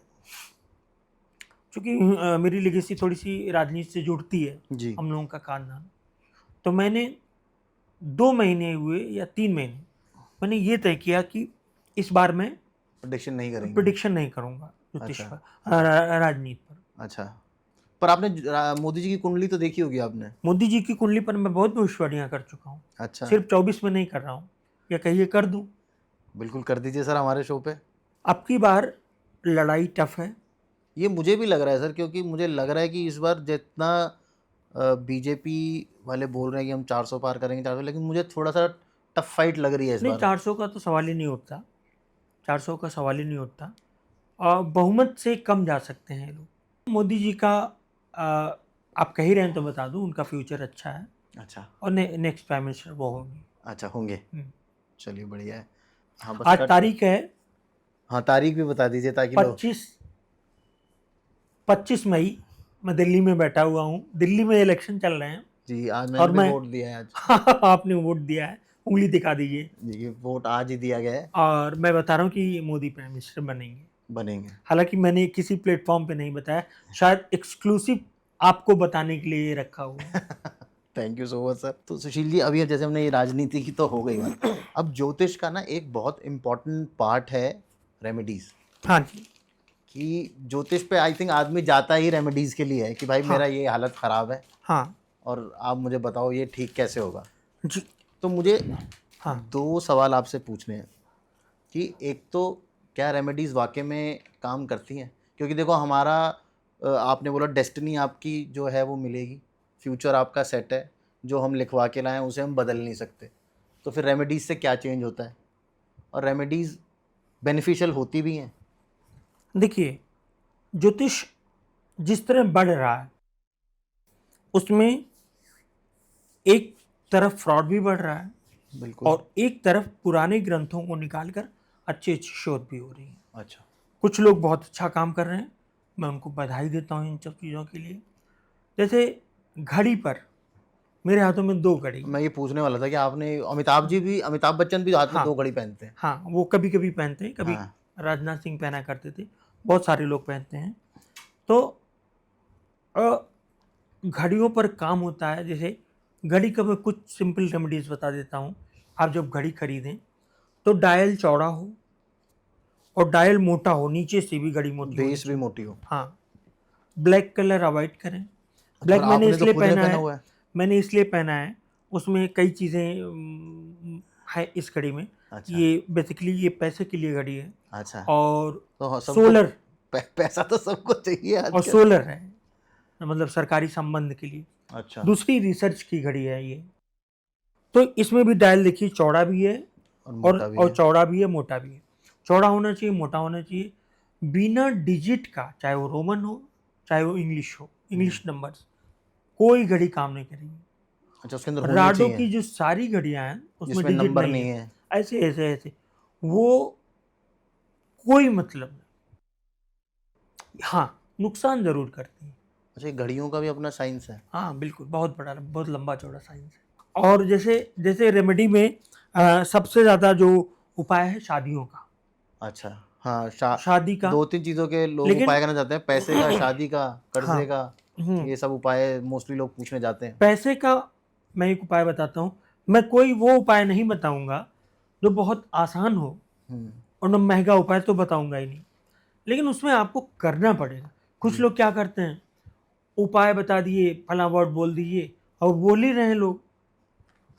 Speaker 1: चूंकि मेरी लेगेसी थोड़ी सी राजनीति से जुड़ती है,
Speaker 2: जी।
Speaker 1: हम लोगों का खानदान। तो मैंने 2 महीने हुए या 3 महीने, मैंने ये तय किया कि इस बार मैं
Speaker 2: प्रेडिक्शन नहीं करेंगे?
Speaker 1: प्रिडिक्शन नहीं करूंगा ज्योतिष
Speaker 2: अच्छा।
Speaker 1: पर, राजनीति पर।
Speaker 2: अच्छा, पर आपने मोदी जी की कुंडली तो देखी होगी आपने?
Speaker 1: मोदी जी की कुंडली पर मैं बहुत भविष्यवाणियां कर चुका हूँ,
Speaker 2: अच्छा,
Speaker 1: सिर्फ 24 में नहीं कर रहा हूँ, या कहिए कर दूं।
Speaker 2: बिल्कुल कर दीजिए सर हमारे शो पे।
Speaker 1: अब की बार लड़ाई टफ है।
Speaker 2: ये मुझे भी लग रहा है सर, क्योंकि मुझे लग रहा है कि इस बार जितना बीजेपी वाले बोल रहे हैं कि हम 400 पार करेंगे 400, लेकिन मुझे थोड़ा सा टफ फाइट लग रही है इस
Speaker 1: नहीं,
Speaker 2: बार।
Speaker 1: 400 का तो सवाल ही नहीं उठता, 400 का सवाल ही नहीं उठता। और बहुमत से कम जा सकते हैं ये लोग। मोदी जी का आप कह ही रहे हैं तो बता दूं, उनका फ्यूचर अच्छा है
Speaker 2: अच्छा।
Speaker 1: और नेक्स्ट प्राइम मिनिस्टर वो होंगे।
Speaker 2: अच्छा होंगे,
Speaker 1: हम्म।
Speaker 2: चलिए बढ़िया है। हाँ बस
Speaker 1: आज तारीख है
Speaker 2: हाँ तारीख भी बता दीजिए ताकि लोग।
Speaker 1: 25 मई। मैं दिल्ली में बैठा हुआ हूँ, दिल्ली में इलेक्शन चल रहे हैं।
Speaker 2: जी, आज
Speaker 1: और
Speaker 2: मैंने भी
Speaker 1: मैं
Speaker 2: वोट दिया है आज।
Speaker 1: आपने वोट दिया है, उंगली दिखा दीजिए।
Speaker 2: जी, ये वोट आज ही दिया गया है।
Speaker 1: और मैं बता रहा हूँ कि ये मोदी प्राइम मिनिस्टर बनेंगे।
Speaker 2: बनेंगे।
Speaker 1: हालांकि मैंने किसी प्लेटफॉर्म पे नहीं बताया, शायद एक्सक्लूसिव आपको बताने के लिए ये रखा हुआ है।
Speaker 2: Thank you so much sir. तो सुशील जी, अभी जैसे हमने ये राजनीति की तो हो गई बात, अब ज्योतिष का ना एक बहुत इम्पोर्टेंट पार्ट है रेमेडीज।
Speaker 1: हाँ जी।
Speaker 2: कि ज्योतिष पे आई थिंक आदमी जाता ही रेमेडीज के लिए है कि भाई
Speaker 1: हाँ।
Speaker 2: मेरा ये हालत ख़राब है
Speaker 1: हाँ
Speaker 2: और आप मुझे बताओ ये ठीक कैसे होगा।
Speaker 1: जी।
Speaker 2: तो मुझे
Speaker 1: हाँ
Speaker 2: 2 सवाल आपसे पूछने हैं कि एक तो क्या रेमेडीज़ वाकई में काम करती हैं, क्योंकि देखो हमारा आपने बोला डेस्टिनी आपकी जो है वो मिलेगी, फ्यूचर आपका सेट है, जो हम लिखवा के लाएं उसे हम बदल नहीं सकते। तो फिर रेमेडीज़ से क्या चेंज होता है, और रेमेडीज़ बेनिफिशियल होती भी हैं?
Speaker 1: देखिए, ज्योतिष जिस तरह बढ़ रहा है उसमें एक तरफ फ्रॉड भी बढ़ रहा है
Speaker 2: बिल्कुल।
Speaker 1: और एक तरफ पुराने ग्रंथों को निकालकर अच्छी अच्छी शोध भी हो रही है।
Speaker 2: अच्छा।
Speaker 1: कुछ लोग बहुत अच्छा काम कर रहे हैं, मैं उनको बधाई देता हूँ इन सब चीज़ों के लिए। जैसे घड़ी पर, मेरे हाथों में 2 घड़ी।
Speaker 2: मैं ये पूछने वाला था कि आपने अमिताभ बच्चन भी हाथ में
Speaker 1: हाँ
Speaker 2: 2 घड़ी पहनते हैं।
Speaker 1: हाँ, वो कभी कभी पहनते हैं, कभी
Speaker 2: हाँ।
Speaker 1: राजनाथ सिंह पहना करते थे, बहुत सारे लोग पहनते हैं। तो घड़ियों पर काम होता है। जैसे घड़ी का मैं कुछ सिंपल रेमेडीज बता देता हूँ। आप जब घड़ी खरीदें तो डायल चौड़ा हो और डायल मोटा हो, नीचे से भी घड़ी मोटी होनी
Speaker 2: बेस भी
Speaker 1: चाहिए।
Speaker 2: मोटी हो।
Speaker 1: हाँ, ब्लैक कलर अवॉइड करें।
Speaker 2: अच्छा,
Speaker 1: ब्लैक
Speaker 2: पर
Speaker 1: मैंने
Speaker 2: आपने तो
Speaker 1: इसलिए
Speaker 2: खुद ने
Speaker 1: पहना
Speaker 2: पहना
Speaker 1: है,
Speaker 2: हुआ है।
Speaker 1: मैंने इसलिए पहना है, उसमें कई चीज़ें है इस घड़ी में।
Speaker 2: अच्छा।
Speaker 1: ये बेसिकली ये पैसे के लिए घड़ी है
Speaker 2: अच्छा,
Speaker 1: और
Speaker 2: तो हाँ, सबको
Speaker 1: सोलर,
Speaker 2: पैसा तो सबको चाहिए
Speaker 1: और
Speaker 2: आजकल।
Speaker 1: सोलर है, मतलब सरकारी संबंध के लिए।
Speaker 2: अच्छा।
Speaker 1: दूसरी रिसर्च की घड़ी है ये। तो इसमें भी डायल देखिए, चौड़ा भी है
Speaker 2: और मोटा भी है।
Speaker 1: चौड़ा भी है, मोटा भी है। चौड़ा होना चाहिए, मोटा होना चाहिए, बिना डिजिट का, चाहे वो रोमन हो चाहे वो इंग्लिश हो, इंग्लिश नंबर्स, कोई घड़ी काम नहीं करेगी।
Speaker 2: अच्छा, उसके अंदर होनी
Speaker 1: राडो
Speaker 2: चाहिए
Speaker 1: की जो सारी घड़ियां हैं उसमें
Speaker 2: जिसमें
Speaker 1: डिजिट
Speaker 2: नंबर
Speaker 1: नहीं
Speaker 2: नहीं
Speaker 1: है,
Speaker 2: है।
Speaker 1: ऐसे ऐसे ऐसे, वो कोई मतलब नहीं। हाँ, नुकसान जरूर करती है।
Speaker 2: अच्छा, ये घड़ियों का भी अपना साइंस है?
Speaker 1: हाँ बिल्कुल, बहुत बड़ा, बहुत लंबा चौड़ा साइंस है। और जैसे जैसे रेमेडी में सबसे ज़्यादा जो उपाय है शादियों का।
Speaker 2: अच्छा। हाँ,
Speaker 1: शादी का,
Speaker 2: 2-3 चीज़ों के लोग
Speaker 1: लेकिन
Speaker 2: उपाय करना चाहते हैं, पैसे का, शादी का,
Speaker 1: हाँ,
Speaker 2: कर्जे का, ये सब उपाय मोस्टली लोग पूछने जाते हैं।
Speaker 1: पैसे का मैं एक उपाय बताता हूँ। मैं कोई वो उपाय नहीं बताऊंगा जो बहुत आसान हो,
Speaker 2: हम्म।
Speaker 1: और न महंगा उपाय तो बताऊंगा ही नहीं, लेकिन उसमें आपको करना पड़ेगा। कुछ
Speaker 2: जी।
Speaker 1: लोग क्या करते हैं, उपाय बता दिए, फला वर्ड बोल दीजिए और बोल ही रहे हैं लोग।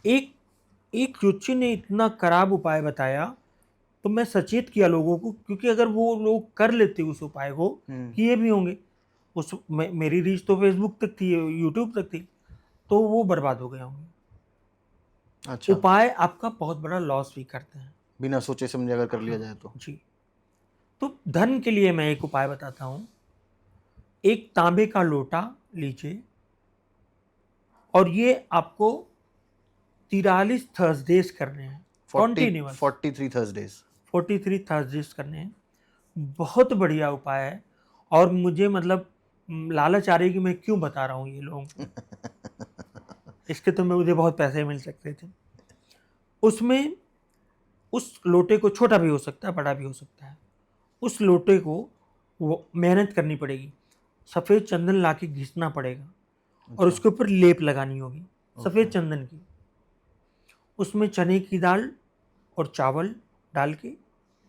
Speaker 1: एक एक ज्योतिषी ने इतना खराब उपाय बताया तो मैं सचेत किया लोगों को, क्योंकि अगर वो लोग कर लेते उस उपाय को, किए भी होंगे, मेरी रीच तो फेसबुक तक थी, यूट्यूब तक थी, तो वो बर्बाद हो गए होंगे।
Speaker 2: अच्छा,
Speaker 1: उपाय आपका बहुत बड़ा लॉस भी करते हैं।
Speaker 2: बिना सोचे समझे अगर कर लिया जाए तो।
Speaker 1: जी। तो धन के लिए मैं एक उपाय बताता हूँ। एक तांबे का लोटा लीजिए और ये आपको 43 थर्सडेज करने हैं, कॉन्टिन्यूअस
Speaker 2: 43 थर्सडेज।
Speaker 1: 43 थर्सडेज करने हैं। बहुत बढ़िया उपाय है। और मुझे मतलब लालच आ रही है कि मैं क्यों बता रहा हूँ ये लोगों को। इसके तो मुझे बहुत पैसे मिल सकते थे। उसमें उस लोटे को, छोटा भी हो सकता है बड़ा भी हो सकता है, उस लोटे को वो मेहनत करनी पड़ेगी, सफ़ेद चंदन ला के घिसना पड़ेगा और उसके ऊपर लेप लगानी होगी सफ़ेद चंदन की। उसमें चने की दाल और चावल डाल के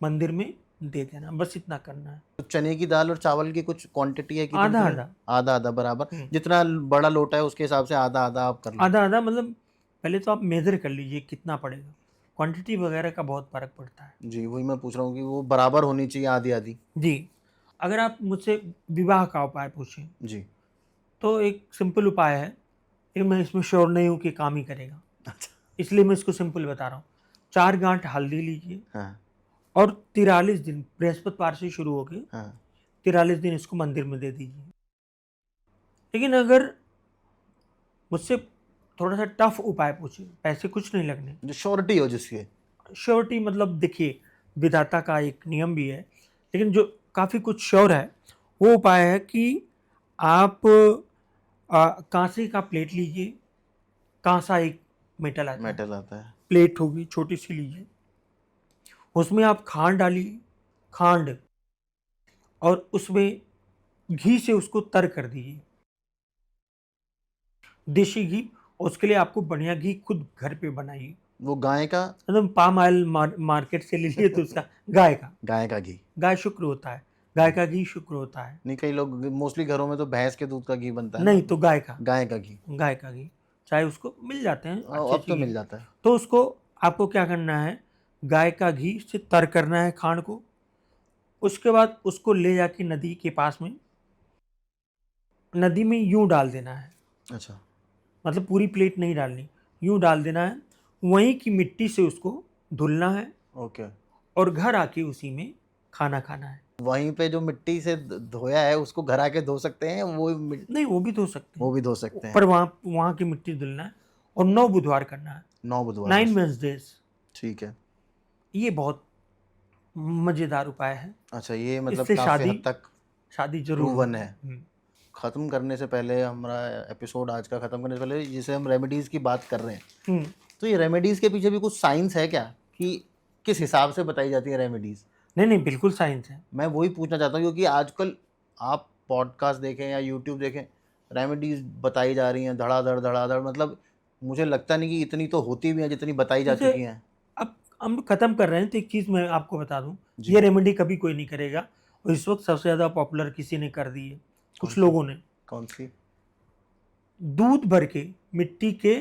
Speaker 1: मंदिर में दे देना, बस इतना करना है।
Speaker 2: तो चने की दाल और चावल की कुछ क्वांटिटी है कि
Speaker 1: आधा आधा
Speaker 2: आधा आधा बराबर, जितना बड़ा लोटा है उसके हिसाब से आधा आधा आप कर लो।
Speaker 1: आधा आधा मतलब पहले तो आप मेजर कर लीजिए कितना पड़ेगा, क्वांटिटी वगैरह का बहुत फर्क पड़ता है।
Speaker 2: जी, वही मैं पूछ रहा हूँ कि वो बराबर होनी चाहिए, आधी आधी।
Speaker 1: जी। अगर आप मुझसे विवाह का उपाय पूछें
Speaker 2: जी।
Speaker 1: तो एक सिंपल उपाय है, ये मैं इसमें श्योर नहीं हूँ कि काम ही करेगा,
Speaker 2: अच्छा।
Speaker 1: इसलिए मैं इसको सिंपल बता रहा हूँ। 4 गांठ हल्दी लीजिए
Speaker 2: हाँ
Speaker 1: और 43 दिन, बृहस्पतिवार से शुरू होकर
Speaker 2: हाँ
Speaker 1: 43 दिन इसको मंदिर में दे दीजिए। लेकिन अगर मुझसे थोड़ा सा टफ उपाय पूछे, पैसे कुछ नहीं लगने,
Speaker 2: जो श्योरिटी हो जिसके।
Speaker 1: श्योरिटी मतलब देखिए विधाता का एक नियम भी है, लेकिन जो काफ़ी कुछ श्योर है वो उपाय है कि आप कांसे का प्लेट लीजिए। कांसा एक मेटल आता है,
Speaker 2: मेटल आता है।
Speaker 1: प्लेट होगी छोटी सी लीजिए, उसमें आप खांड डालिए, खांड, और उसमें घी से उसको तर कर दीजिए, देसी घी। और उसके लिए आपको बढ़िया घी खुद घर पे बनाइए,
Speaker 2: वो गाय का।
Speaker 1: मतलब पाम ऑयल मार्केट से ले लिए तो उसका गाय का,
Speaker 2: गाय का घी।
Speaker 1: गाय शुक्र होता है, गाय का घी शुक्र होता है।
Speaker 2: नहीं, कई लोग मोस्टली घरों में तो भैंस के दूध का घी बनता है ना।
Speaker 1: नहीं तो गाय का,
Speaker 2: गाय का घी।
Speaker 1: गाय का घी चाहे उसको मिल जाते हैं अच्छे
Speaker 2: अब तो
Speaker 1: घी।
Speaker 2: मिल जाता है।
Speaker 1: तो उसको आपको क्या करना है, गाय का घी से तर करना है खांड को। उसके बाद उसको ले जाके नदी के पास में, नदी में यूं डाल देना है,
Speaker 2: अच्छा।
Speaker 1: मतलब पूरी प्लेट नहीं डालनी, यूं डाल देना है। वहीं की मिट्टी से उसको धुलना है
Speaker 2: ओके।
Speaker 1: और घर आके उसी में खाना खाना है।
Speaker 2: वहीं पे जो मिट्टी से धोया है उसको घर आके धो सकते हैं, वो
Speaker 1: नहीं वो भी धो सकते
Speaker 2: वो
Speaker 1: हैं,
Speaker 2: भी धो सकते हैं।
Speaker 1: पर वहाँ वहाँ की मिट्टी धुलना है और 9 बुधवार करना है,
Speaker 2: 9 बुधवार
Speaker 1: 9
Speaker 2: बस।
Speaker 1: वेंसडेज।
Speaker 2: ठीक है।
Speaker 1: ये बहुत मज़ेदार उपाय है।
Speaker 2: अच्छा, ये मतलब
Speaker 1: इससे
Speaker 2: काफ़ी हद तक
Speaker 1: शादी जरूर
Speaker 2: प्रूवन
Speaker 1: होगी।
Speaker 2: है। ख़त्म करने से पहले, हमारा एपिसोड आज का ख़त्म करने से पहले, जैसे हम रेमेडीज़ की बात कर रहे हैं, तो ये रेमेडीज़ के पीछे भी कुछ साइंस है क्या, कि किस हिसाब से बताई जाती है रेमेडीज़?
Speaker 1: नहीं नहीं बिल्कुल साइंस है।
Speaker 2: मैं वही पूछना चाहता हूँ, क्योंकि आजकल आप पॉडकास्ट देखें या यूट्यूब देखें, रेमेडीज़ बताई जा रही हैं धड़ाधड़, मतलब मुझे लगता नहीं कि इतनी तो होती भी हैं जितनी बताई जा
Speaker 1: जैसे
Speaker 2: चुकी हैं।
Speaker 1: अब हम ख़त्म कर रहे हैं तो एक चीज़ मैं आपको बता दूं,
Speaker 2: जी।
Speaker 1: ये रेमेडी कभी कोई नहीं करेगा और इस वक्त सबसे ज़्यादा पॉपुलर किसी ने कर दी है,
Speaker 2: कौन
Speaker 1: कुछ
Speaker 2: सी?
Speaker 1: लोगों ने।
Speaker 2: कौन सी?
Speaker 1: दूध भर के मिट्टी के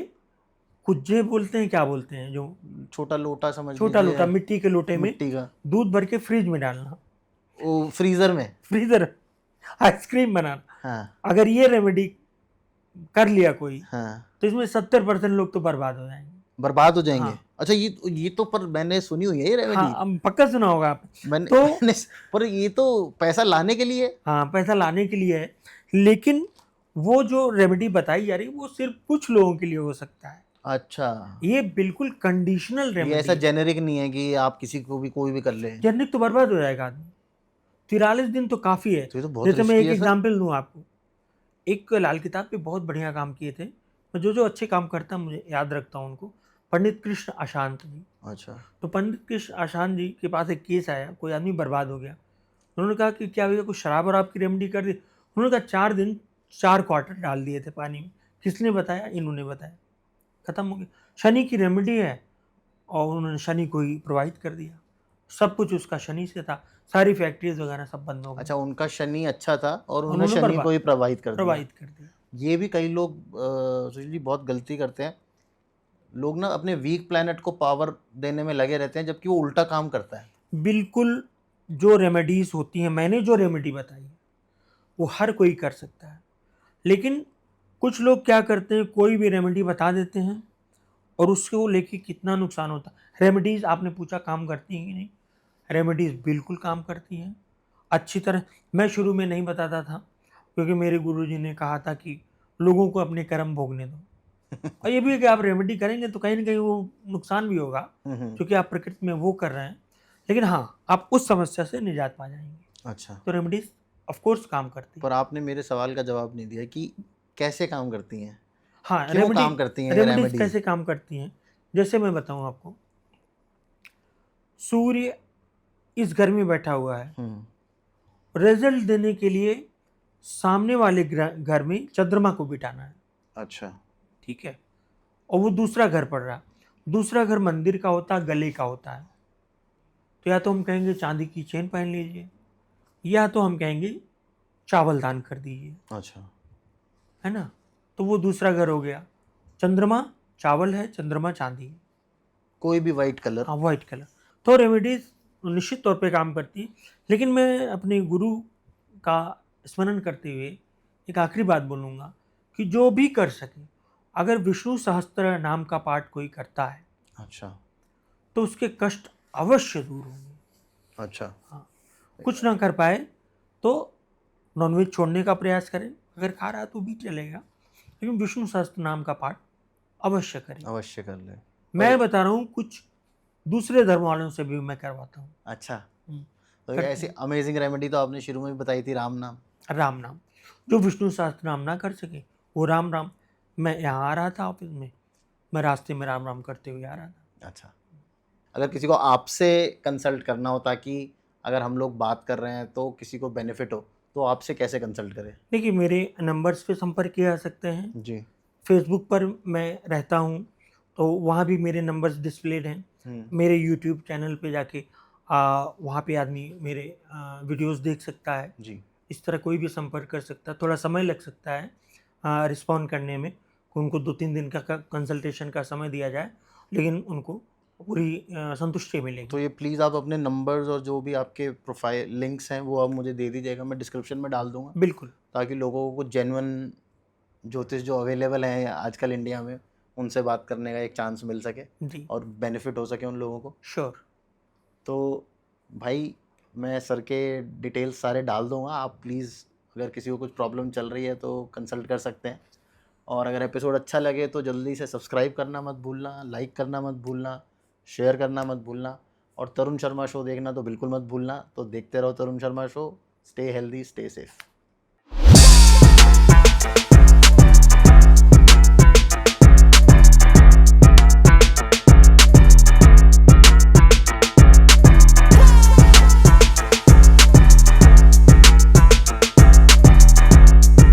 Speaker 1: कुज्जे बोलते हैं, क्या बोलते हैं, जो
Speaker 2: छोटा लोटा समझ
Speaker 1: छोटा
Speaker 2: लीजिए,
Speaker 1: लोटा मिट्टी के लोटे में
Speaker 2: मिट्टी का,
Speaker 1: दूध भर के फ्रिज में डालना,
Speaker 2: वो फ्रीज़र में।
Speaker 1: फ्रीजर, आइसक्रीम बनाना।
Speaker 2: हाँ
Speaker 1: अगर ये रेमेडी कर लिया कोई
Speaker 2: हाँ।
Speaker 1: तो इसमें 70% लोग तो बर्बाद हो जाएंगे।
Speaker 2: बर्बाद हो जाएंगे।
Speaker 1: हाँ
Speaker 2: अच्छा, ये तो पर मैंने सुनी हुई है ये
Speaker 1: हाँ,
Speaker 2: रेमेडी।
Speaker 1: अब पक्का सुना होगा आप। तो
Speaker 2: मैंने पर ये तो पैसा लाने के लिए।
Speaker 1: हाँ पैसा लाने के लिए है, लेकिन वो जो रेमेडी बताई जा रही है वो सिर्फ कुछ लोगों के लिए हो सकता है।
Speaker 2: अच्छा,
Speaker 1: ये बिल्कुल कंडीशनल
Speaker 2: ये
Speaker 1: रेमेडी
Speaker 2: ऐसा
Speaker 1: है।
Speaker 2: जेनेरिक नहीं है कि आप किसी को भी कोई भी कर ले।
Speaker 1: जनरिक तो बर्बाद हो जाएगा आदमी। 43 दिन तो काफ़ी है।
Speaker 2: तो ये तो बहुत
Speaker 1: जैसे मैं
Speaker 2: रिस्की
Speaker 1: एक
Speaker 2: है सर।
Speaker 1: एग्जांपल दूं आपको, एक लाल किताब पे बहुत बढ़िया काम किए थे, मैं जो जो अच्छे काम करता हूं मुझे याद रखता हूं उनको, पंडित कृष्ण अशांत जी।
Speaker 2: अच्छा।
Speaker 1: तो पंडित कृष्ण अशांत जी के पास एक केस आया, कोई आदमी बर्बाद हो गया। उन्होंने कहा कि क्या भैया कुछ शराब और आपकी रेमेडी कर दी। उन्होंने कहा 4 दिन 4 क्वार्टर डाल दिए थे पानी में। किसने बताया? इन्होंने बताया, खत्म हो गया। शनि की रेमेडी है और उन्होंने शनि को ही प्रोवाइड कर दिया, सब कुछ उसका शनि से था, सारी फैक्ट्रीज वगैरह सब बंद हो गई।
Speaker 2: अच्छा, उनका शनि अच्छा था और उन्होंने
Speaker 1: उन्होंने
Speaker 2: शनि को ही प्रभावित कर दिया।
Speaker 1: प्रोवाइड कर दिया।
Speaker 2: ये भी कई लोग सुशील जी बहुत गलती करते हैं। लोग ना अपने वीक प्लैनेट को पावर देने में लगे रहते हैं, जबकि वो उल्टा काम करता है।
Speaker 1: बिल्कुल, जो रेमेडीज़ होती हैं, मैंने जो रेमेडी बताई है, वो हर कोई कर सकता है। लेकिन कुछ लोग क्या करते हैं, कोई भी रेमेडी बता देते हैं और उसको लेके कितना नुकसान होता है। रेमेडीज़ आपने पूछा काम करती हैं कि नहीं? रेमेडीज़ बिल्कुल काम करती हैं, अच्छी तरह। मैं शुरू में नहीं बताता था, क्योंकि मेरे गुरुजी ने कहा था कि लोगों को अपने कर्म भोगने दो। और ये भी है कि आप रेमेडी करेंगे तो कहीं न कहीं वो नुकसान भी होगा, क्योंकि आप प्रकृति में वो कर रहे हैं। लेकिन हाँ, आप उस समस्या से निजात पा जाएँगे।
Speaker 2: अच्छा,
Speaker 1: तो रेमेडीज़ ऑफ कोर्स काम करती हैं।
Speaker 2: पर आपने मेरे सवाल का जवाब नहीं दिया कि कैसे काम करती हैं,
Speaker 1: हाँ,
Speaker 2: क्यों काम करती हैं ये
Speaker 1: रेमेडीज़
Speaker 2: रेमेडीज?
Speaker 1: कैसे काम करती हैं? जैसे मैं बताऊँ आपको, सूर्य इस घर में बैठा हुआ है, रिज़ल्ट देने के लिए सामने वाले घर में चंद्रमा को बिठाना है,
Speaker 2: अच्छा,
Speaker 1: ठीक है? और वो दूसरा घर पड़ रहा है। दूसरा घर मंदिर का होता है, गले का होता है। तो या तो हम कहेंगे चांदी की चेन पहन लीजिए, या तो हम कहेंगे चावल दान कर दीजिए,
Speaker 2: अच्छा,
Speaker 1: है ना? तो वो दूसरा घर हो गया। चंद्रमा चावल है, चंद्रमा चांदी है।
Speaker 2: कोई भी वाइट कलर।
Speaker 1: हाँ, वाइट कलर। तो रेमेडीज़ निश्चित तौर पे काम करती है। लेकिन मैं अपने गुरु का स्मरण करते हुए एक आखिरी बात बोलूँगा कि जो भी कर सके, अगर विष्णु सहस्त्र नाम का पाठ कोई करता है,
Speaker 2: अच्छा,
Speaker 1: तो उसके कष्ट अवश्य दूर होंगे।
Speaker 2: अच्छा,
Speaker 1: हाँ, कुछ ना कर पाए तो नॉनवेज छोड़ने का प्रयास करें, अगर खा रहा है तो भी चलेगा, लेकिन विष्णु सहस्त्र नाम का पाठ अवश्य करें।
Speaker 2: अवश्य कर ले।
Speaker 1: मैं बता रहा हूँ, कुछ दूसरे धर्म वालों से भी मैं करवाता हूँ।
Speaker 2: अच्छा,
Speaker 1: हम्म,
Speaker 2: तो ये
Speaker 1: करते
Speaker 2: ऐसी
Speaker 1: हैं।
Speaker 2: अमेजिंग रेमेडी तो आपने शुरू में भी बताई थी, राम नाम।
Speaker 1: राम नाम, जो विष्णु सहस्त्र नाम ना कर सके वो राम राम। मैं यहाँ आ रहा था ऑफिस में, मैं रास्ते में राम राम करते हुए आ रहा था।
Speaker 2: अच्छा, अगर किसी को आपसे कंसल्ट करना हो, ताकि अगर हम लोग बात कर रहे हैं तो किसी को बेनिफिट हो, तो आपसे कैसे कंसल्ट करें?
Speaker 1: देखिए, मेरे नंबर्स पे संपर्क किया जा सकते हैं।
Speaker 2: जी।
Speaker 1: फेसबुक पर मैं रहता हूँ, तो वहाँ भी मेरे नंबर्स डिस्प्लेड हैं। मेरे यूट्यूब चैनल पे जाके वहाँ पे आदमी मेरे वीडियोस देख सकता है।
Speaker 2: जी।
Speaker 1: इस तरह कोई भी संपर्क कर सकता है। थोड़ा समय लग सकता है रिस्पॉन्ड करने में, उनको 2-3 दिन का कंसल्टेशन का समय दिया जाए, लेकिन उनको पूरी संतुष्टि
Speaker 2: तो
Speaker 1: मिलेगी।
Speaker 2: ये प्लीज़ आप अपने नंबर्स और जो भी आपके प्रोफाइल लिंक्स हैं वो आप मुझे दे दीजिएगा, मैं डिस्क्रिप्शन में डाल दूंगा,
Speaker 1: बिल्कुल।
Speaker 2: ताकि लोगों को जेन्युइन ज्योतिष जो अवेलेबल हैं आजकल इंडिया में, उनसे बात करने का एक चांस मिल सके
Speaker 1: जी,
Speaker 2: और बेनिफिट हो सके उन लोगों को।
Speaker 1: श्योर।
Speaker 2: तो भाई, मैं सर के डिटेल्स सारे डाल दूंगा, आप प्लीज़ अगर किसी को कुछ प्रॉब्लम चल रही है तो कंसल्ट कर सकते हैं। और अगर एपिसोड अच्छा लगे तो जल्दी से सब्सक्राइब करना मत भूलना, लाइक करना मत भूलना, शेयर करना मत भूलना, और तरुण शर्मा शो देखना तो बिल्कुल मत भूलना। तो देखते रहो Tarun Sharma show. Stay healthy, stay safe.